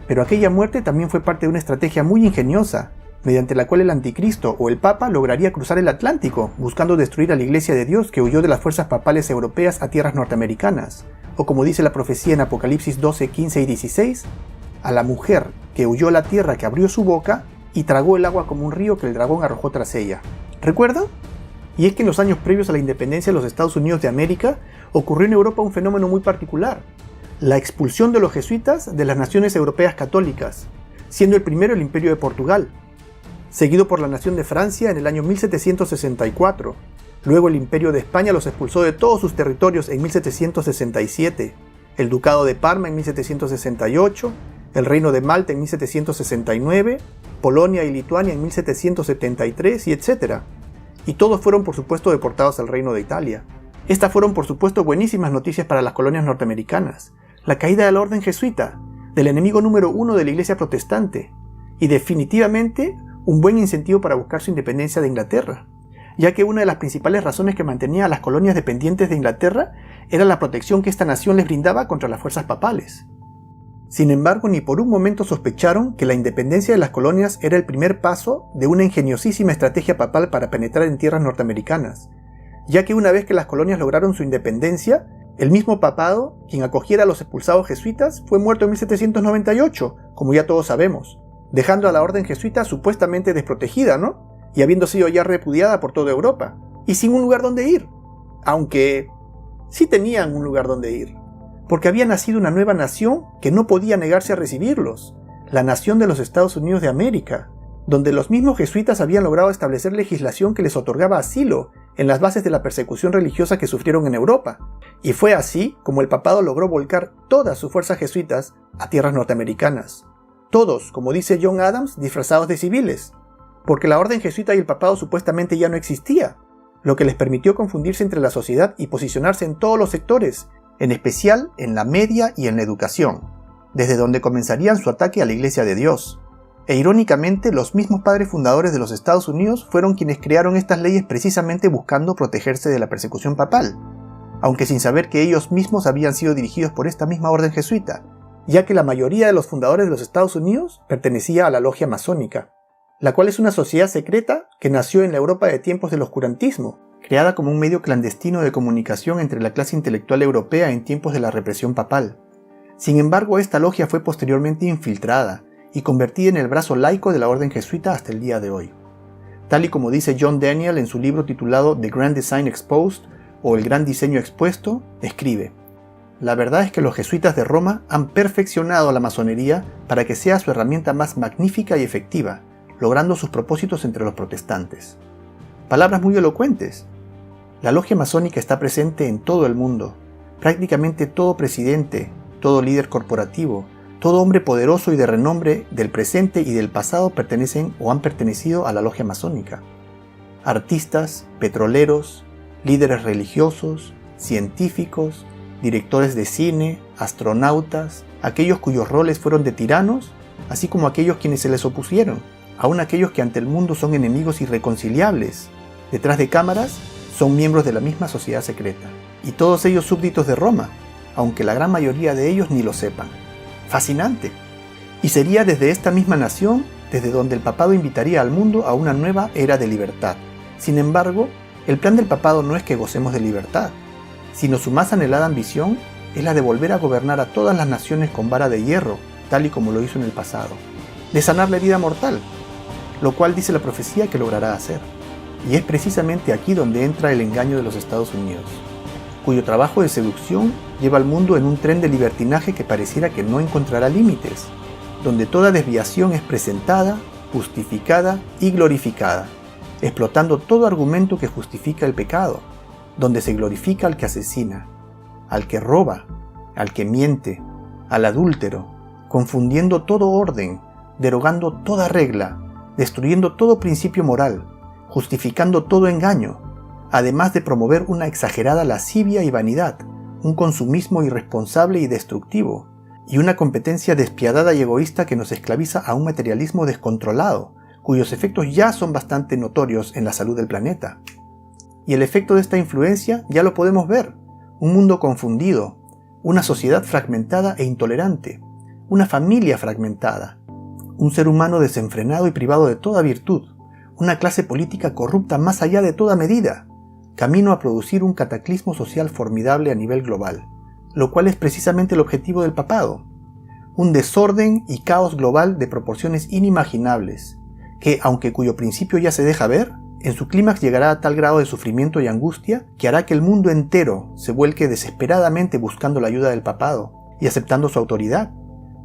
Pero aquella muerte también fue parte de una estrategia muy ingeniosa, mediante la cual el anticristo o el papa lograría cruzar el Atlántico, buscando destruir a la Iglesia de Dios que huyó de las fuerzas papales europeas a tierras norteamericanas, o como dice la profecía en Apocalipsis 12, 15 y 16, a la mujer que huyó a la tierra que abrió su boca y tragó el agua como un río que el dragón arrojó tras ella. ¿Recuerdan? Y es que en los años previos a la independencia de los Estados Unidos de América ocurrió en Europa un fenómeno muy particular: la expulsión de los jesuitas de las naciones europeas católicas, siendo el primero el Imperio de Portugal, seguido por la nación de Francia en el año 1764. Luego el Imperio de España los expulsó de todos sus territorios en 1767, el Ducado de Parma en 1768, el Reino de Malta en 1769, Polonia y Lituania en 1773 y etc. Y todos fueron por supuesto deportados al Reino de Italia. Estas fueron por supuesto buenísimas noticias para las colonias norteamericanas, la caída de la orden jesuita, del enemigo número uno de la Iglesia protestante, y definitivamente un buen incentivo para buscar su independencia de Inglaterra, ya que una de las principales razones que mantenía a las colonias dependientes de Inglaterra era la protección que esta nación les brindaba contra las fuerzas papales. Sin embargo, ni por un momento sospecharon que la independencia de las colonias era el primer paso de una ingeniosísima estrategia papal para penetrar en tierras norteamericanas, ya que una vez que las colonias lograron su independencia, el mismo papado, quien acogiera a los expulsados jesuitas, fue muerto en 1798, como ya todos sabemos, dejando a la orden jesuita supuestamente desprotegida, ¿no? Y habiendo sido ya repudiada por toda Europa, y sin un lugar donde ir, aunque sí tenían un lugar donde ir, porque había nacido una nueva nación que no podía negarse a recibirlos, la nación de los Estados Unidos de América, donde los mismos jesuitas habían logrado establecer legislación que les otorgaba asilo en las bases de la persecución religiosa que sufrieron en Europa. Y fue así como el papado logró volcar todas sus fuerzas jesuitas a tierras norteamericanas. Todos, como dice John Adams, disfrazados de civiles, porque la orden jesuita y el papado supuestamente ya no existía, lo que les permitió confundirse entre la sociedad y posicionarse en todos los sectores, en especial en la media y en la educación, desde donde comenzarían su ataque a la Iglesia de Dios. E irónicamente, los mismos padres fundadores de los Estados Unidos fueron quienes crearon estas leyes precisamente buscando protegerse de la persecución papal, aunque sin saber que ellos mismos habían sido dirigidos por esta misma orden jesuita, ya que la mayoría de los fundadores de los Estados Unidos pertenecía a la logia masónica, la cual es una sociedad secreta que nació en la Europa de tiempos del oscurantismo, creada como un medio clandestino de comunicación entre la clase intelectual europea en tiempos de la represión papal. Sin embargo, esta logia fue posteriormente infiltrada y convertida en el brazo laico de la orden jesuita hasta el día de hoy. Tal y como dice John Daniel en su libro titulado The Grand Design Exposed, o El Gran Diseño Expuesto, escribe: la verdad es que los jesuitas de Roma han perfeccionado la masonería para que sea su herramienta más magnífica y efectiva, logrando sus propósitos entre los protestantes. Palabras muy elocuentes. La logia masónica está presente en todo el mundo. Prácticamente todo presidente, todo líder corporativo, todo hombre poderoso y de renombre del presente y del pasado pertenecen o han pertenecido a la logia masónica. Artistas, petroleros, líderes religiosos, científicos, directores de cine, astronautas, aquellos cuyos roles fueron de tiranos, así como aquellos quienes se les opusieron, aun aquellos que ante el mundo son enemigos irreconciliables. Detrás de cámaras son miembros de la misma sociedad secreta, y todos ellos súbditos de Roma, aunque la gran mayoría de ellos ni lo sepan. Fascinante. Y sería desde esta misma nación desde donde el papado invitaría al mundo a una nueva era de libertad. Sin embargo, el plan del papado no es que gocemos de libertad, sino su más anhelada ambición es la de volver a gobernar a todas las naciones con vara de hierro, tal y como lo hizo en el pasado, de sanar la herida mortal, lo cual dice la profecía que logrará hacer. Y es precisamente aquí donde entra el engaño de los Estados Unidos, cuyo trabajo de seducción lleva al mundo en un tren de libertinaje que pareciera que no encontrará límites, donde toda desviación es presentada, justificada y glorificada, explotando todo argumento que justifica el pecado, donde se glorifica al que asesina, al que roba, al que miente, al adúltero, confundiendo todo orden, derogando toda regla, destruyendo todo principio moral, justificando todo engaño, además de promover una exagerada lascivia y vanidad, un consumismo irresponsable y destructivo, y una competencia despiadada y egoísta que nos esclaviza a un materialismo descontrolado, cuyos efectos ya son bastante notorios en la salud del planeta. Y el efecto de esta influencia ya lo podemos ver: un mundo confundido, una sociedad fragmentada e intolerante, una familia fragmentada, un ser humano desenfrenado y privado de toda virtud, una clase política corrupta más allá de toda medida, camino a producir un cataclismo social formidable a nivel global, lo cual es precisamente el objetivo del papado, un desorden y caos global de proporciones inimaginables, que, aunque cuyo principio ya se deja ver, en su clímax llegará a tal grado de sufrimiento y angustia que hará que el mundo entero se vuelque desesperadamente buscando la ayuda del papado y aceptando su autoridad,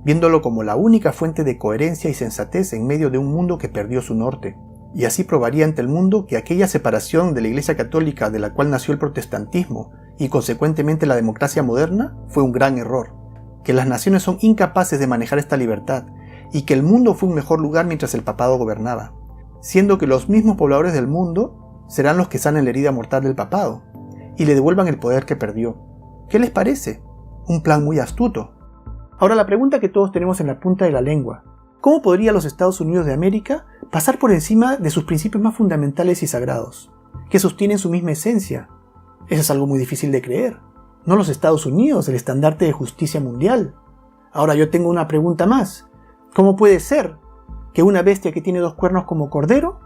viéndolo como la única fuente de coherencia y sensatez en medio de un mundo que perdió su norte. Y así probaría ante el mundo que aquella separación de la Iglesia Católica de la cual nació el protestantismo y consecuentemente la democracia moderna fue un gran error, que las naciones son incapaces de manejar esta libertad y que el mundo fue un mejor lugar mientras el papado gobernaba, siendo que los mismos pobladores del mundo serán los que sanen la herida mortal del papado y le devuelvan el poder que perdió. ¿Qué les parece? Un plan muy astuto. Ahora la pregunta que todos tenemos en la punta de la lengua: ¿cómo podría los Estados Unidos de América pasar por encima de sus principios más fundamentales y sagrados, que sostienen su misma esencia? Eso es algo muy difícil de creer. No los Estados Unidos, el estandarte de justicia mundial. Ahora yo tengo una pregunta más. ¿Cómo puede ser que una bestia que tiene 2 cuernos como cordero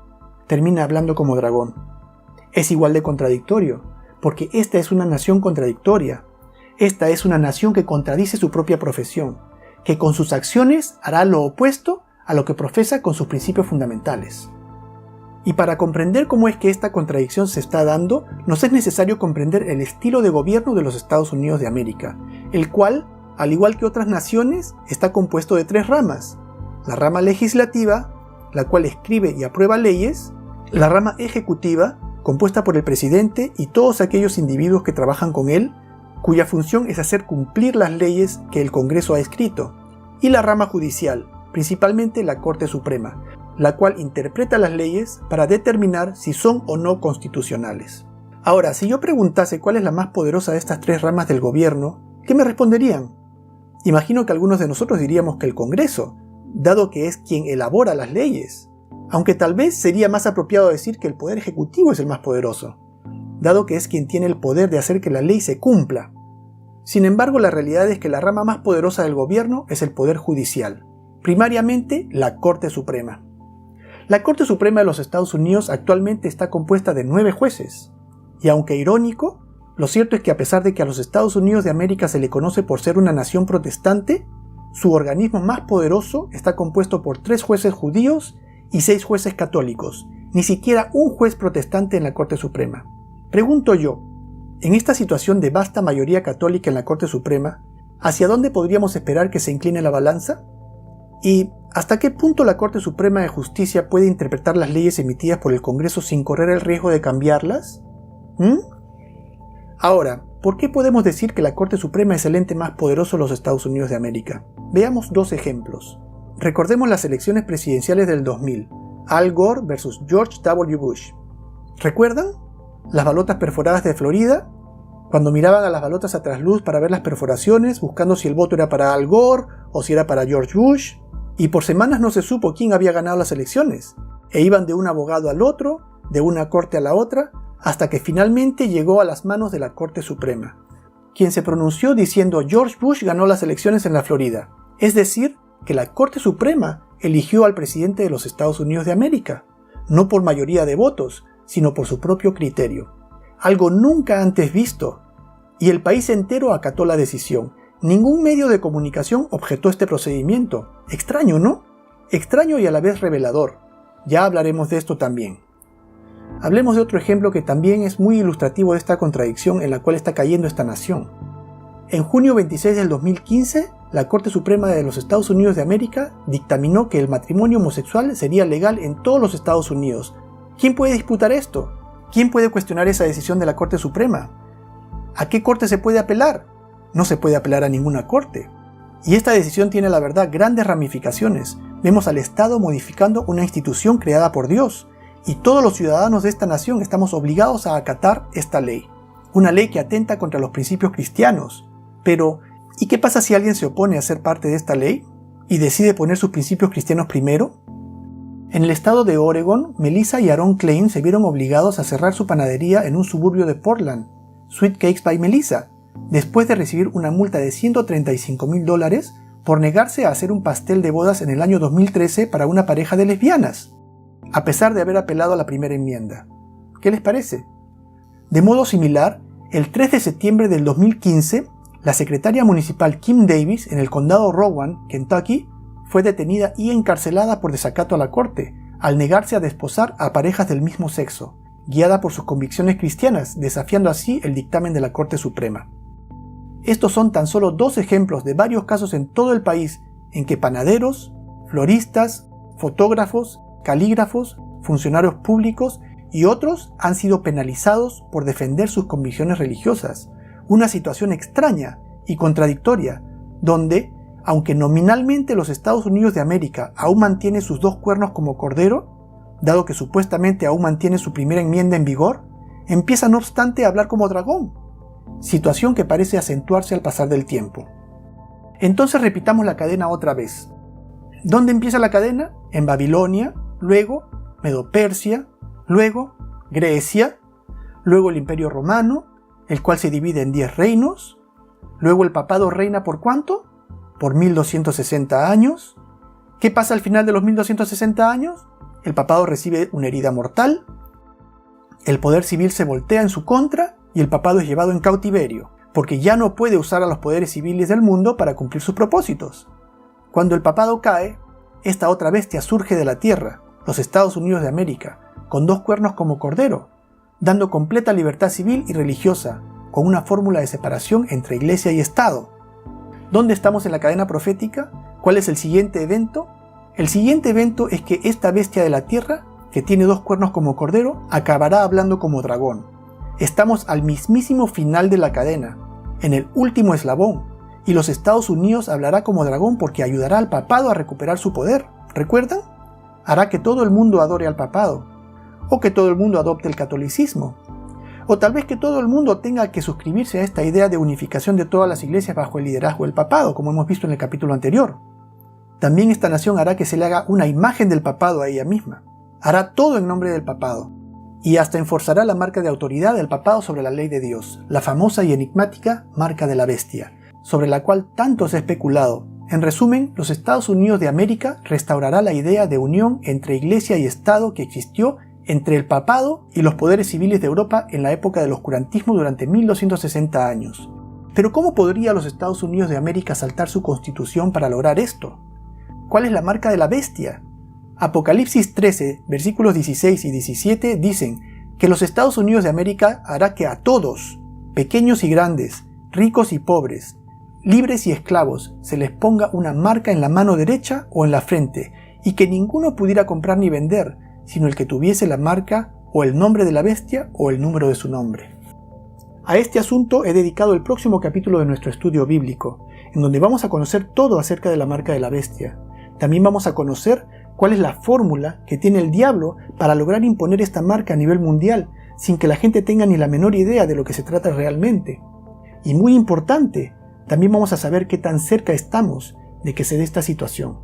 termina hablando como dragón? Es igual de contradictorio, porque esta es una nación contradictoria. Esta es una nación que contradice su propia profesión, que con sus acciones hará lo opuesto a lo que profesa con sus principios fundamentales. Y para comprender cómo es que esta contradicción se está dando, nos es necesario comprender el estilo de gobierno de los Estados Unidos de América, el cual, al igual que otras naciones, está compuesto de 3 ramas. La rama legislativa, la cual escribe y aprueba leyes, la rama ejecutiva, compuesta por el presidente y todos aquellos individuos que trabajan con él, cuya función es hacer cumplir las leyes que el Congreso ha escrito, y la rama judicial, principalmente la Corte Suprema, la cual interpreta las leyes para determinar si son o no constitucionales. Ahora, si yo preguntase cuál es la más poderosa de estas 3 ramas del gobierno, ¿qué me responderían? Imagino que algunos de nosotros diríamos que el Congreso, dado que es quien elabora las leyes, aunque tal vez sería más apropiado decir que el Poder Ejecutivo es el más poderoso, dado que es quien tiene el poder de hacer que la ley se cumpla. Sin embargo, la realidad es que la rama más poderosa del gobierno es el Poder Judicial, primariamente la Corte Suprema. La Corte Suprema de los Estados Unidos actualmente está compuesta de 9 jueces, y aunque irónico, lo cierto es que a pesar de que a los Estados Unidos de América se le conoce por ser una nación protestante, su organismo más poderoso está compuesto por 3 jueces judíos y 6 jueces católicos, ni siquiera un juez protestante en la Corte Suprema. Pregunto yo, en esta situación de vasta mayoría católica en la Corte Suprema, ¿hacia dónde podríamos esperar que se incline la balanza? ¿Y hasta qué punto la Corte Suprema de Justicia puede interpretar las leyes emitidas por el Congreso sin correr el riesgo de cambiarlas? Ahora, ¿por qué podemos decir que la Corte Suprema es el ente más poderoso de los Estados Unidos de América? Veamos 2 ejemplos. Recordemos las elecciones presidenciales del 2000, Al Gore versus George W. Bush. ¿Recuerdan? Las balotas perforadas de Florida, cuando miraban a las balotas a trasluz para ver las perforaciones, buscando si el voto era para Al Gore o si era para George Bush, y por semanas no se supo quién había ganado las elecciones, e iban de un abogado al otro, de una corte a la otra, hasta que finalmente llegó a las manos de la Corte Suprema, quien se pronunció diciendo George Bush ganó las elecciones en la Florida, es decir, que la Corte Suprema eligió al presidente de los Estados Unidos de América, no por mayoría de votos, sino por su propio criterio, algo nunca antes visto, y el país entero acató la decisión. Ningún medio de comunicación objetó este procedimiento. Extraño, ¿no? Extraño y a la vez revelador. Ya hablaremos de esto también. Hablemos de otro ejemplo que también es muy ilustrativo de esta contradicción en la cual está cayendo esta nación. En junio 26 del 2015, la Corte Suprema de los Estados Unidos de América dictaminó que el matrimonio homosexual sería legal en todos los Estados Unidos. ¿Quién puede disputar esto? ¿Quién puede cuestionar esa decisión de la Corte Suprema? ¿A qué corte se puede apelar? No se puede apelar a ninguna corte. Y esta decisión tiene, la verdad, grandes ramificaciones. Vemos al Estado modificando una institución creada por Dios, y todos los ciudadanos de esta nación estamos obligados a acatar esta ley. Una ley que atenta contra los principios cristianos. Pero, ¿y qué pasa si alguien se opone a ser parte de esta ley y decide poner sus principios cristianos primero? En el estado de Oregon, Melissa y Aaron Klein se vieron obligados a cerrar su panadería en un suburbio de Portland, Sweet Cakes by Melissa, después de recibir una multa de $135,000 por negarse a hacer un pastel de bodas en el año 2013 para una pareja de lesbianas, a pesar de haber apelado a la primera enmienda. ¿Qué les parece? De modo similar, el 3 de septiembre del 2015, la secretaria municipal Kim Davis en el condado Rowan, Kentucky, fue detenida y encarcelada por desacato a la corte, al negarse a desposar a parejas del mismo sexo, guiada por sus convicciones cristianas, desafiando así el dictamen de la Corte Suprema. Estos son tan solo 2 ejemplos de varios casos en todo el país en que panaderos, floristas, fotógrafos, calígrafos, funcionarios públicos y otros han sido penalizados por defender sus convicciones religiosas. Una situación extraña y contradictoria, donde, aunque nominalmente los Estados Unidos de América aún mantiene sus 2 cuernos como cordero, dado que supuestamente aún mantiene su primera enmienda en vigor, empieza no obstante a hablar como dragón, situación que parece acentuarse al pasar del tiempo. Entonces repitamos la cadena otra vez. ¿Dónde empieza la cadena? En Babilonia, luego Medo-Persia, luego Grecia, luego el Imperio Romano, el cual se divide en 10 reinos, luego el papado reina ¿por cuánto? Por 1260 años. ¿Qué pasa al final de los 1260 años? El papado recibe una herida mortal, el poder civil se voltea en su contra y el papado es llevado en cautiverio, porque ya no puede usar a los poderes civiles del mundo para cumplir sus propósitos. Cuando el papado cae, esta otra bestia surge de la tierra, los Estados Unidos de América, con 2 cuernos como cordero, dando completa libertad civil y religiosa, con una fórmula de separación entre iglesia y Estado. ¿Dónde estamos en la cadena profética? ¿Cuál es el siguiente evento? El siguiente evento es que esta bestia de la tierra, que tiene 2 cuernos como cordero, acabará hablando como dragón. Estamos al mismísimo final de la cadena, en el último eslabón, y los Estados Unidos hablará como dragón porque ayudará al papado a recuperar su poder. ¿Recuerdan? Hará que todo el mundo adore al papado, o que todo el mundo adopte el catolicismo, o tal vez que todo el mundo tenga que suscribirse a esta idea de unificación de todas las iglesias bajo el liderazgo del papado, como hemos visto en el capítulo anterior. También esta nación hará que se le haga una imagen del papado a ella misma. Hará todo en nombre del papado, y hasta enforzará la marca de autoridad del papado sobre la ley de Dios, la famosa y enigmática marca de la bestia, sobre la cual tanto se ha especulado. En resumen, los Estados Unidos de América restaurará la idea de unión entre iglesia y Estado que existió entre el papado y los poderes civiles de Europa en la época del oscurantismo durante 1260 años. Pero ¿cómo podría los Estados Unidos de América saltar su constitución para lograr esto? ¿Cuál es la marca de la bestia? Apocalipsis 13, versículos 16 y 17 dicen que los Estados Unidos de América hará que a todos, pequeños y grandes, ricos y pobres, libres y esclavos, se les ponga una marca en la mano derecha o en la frente, y que ninguno pudiera comprar ni vender, sino el que tuviese la marca o el nombre de la bestia o el número de su nombre. A este asunto he dedicado el próximo capítulo de nuestro estudio bíblico, en donde vamos a conocer todo acerca de la marca de la bestia. También vamos a conocer cuál es la fórmula que tiene el diablo para lograr imponer esta marca a nivel mundial, sin que la gente tenga ni la menor idea de lo que se trata realmente. Y muy importante, también vamos a saber qué tan cerca estamos de que se dé esta situación.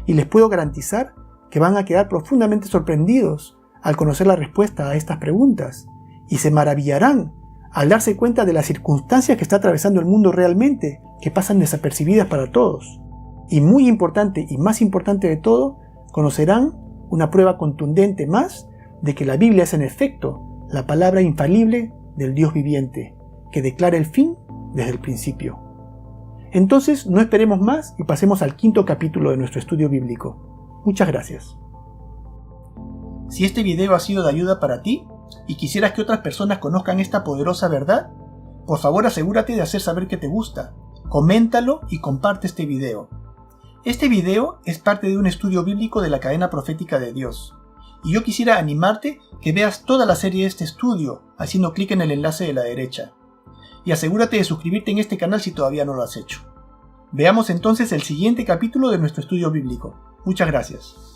Y les puedo garantizar que van a quedar profundamente sorprendidos al conocer la respuesta a estas preguntas, y se maravillarán al darse cuenta de las circunstancias que está atravesando el mundo realmente, que pasan desapercibidas para todos. Y muy importante y más importante de todo, conocerán una prueba contundente más de que la Biblia es en efecto la palabra infalible del Dios viviente, que declara el fin desde el principio. Entonces no esperemos más y pasemos al 5º capítulo de nuestro estudio bíblico. Muchas gracias. Si este video ha sido de ayuda para ti y quisieras que otras personas conozcan esta poderosa verdad, por favor asegúrate de hacer saber que te gusta, coméntalo y comparte este video. Este video es parte de un estudio bíblico de la cadena profética de Dios, y yo quisiera animarte que veas toda la serie de este estudio haciendo clic en el enlace de la derecha. Y asegúrate de suscribirte en este canal si todavía no lo has hecho. Veamos entonces el siguiente capítulo de nuestro estudio bíblico. Muchas gracias.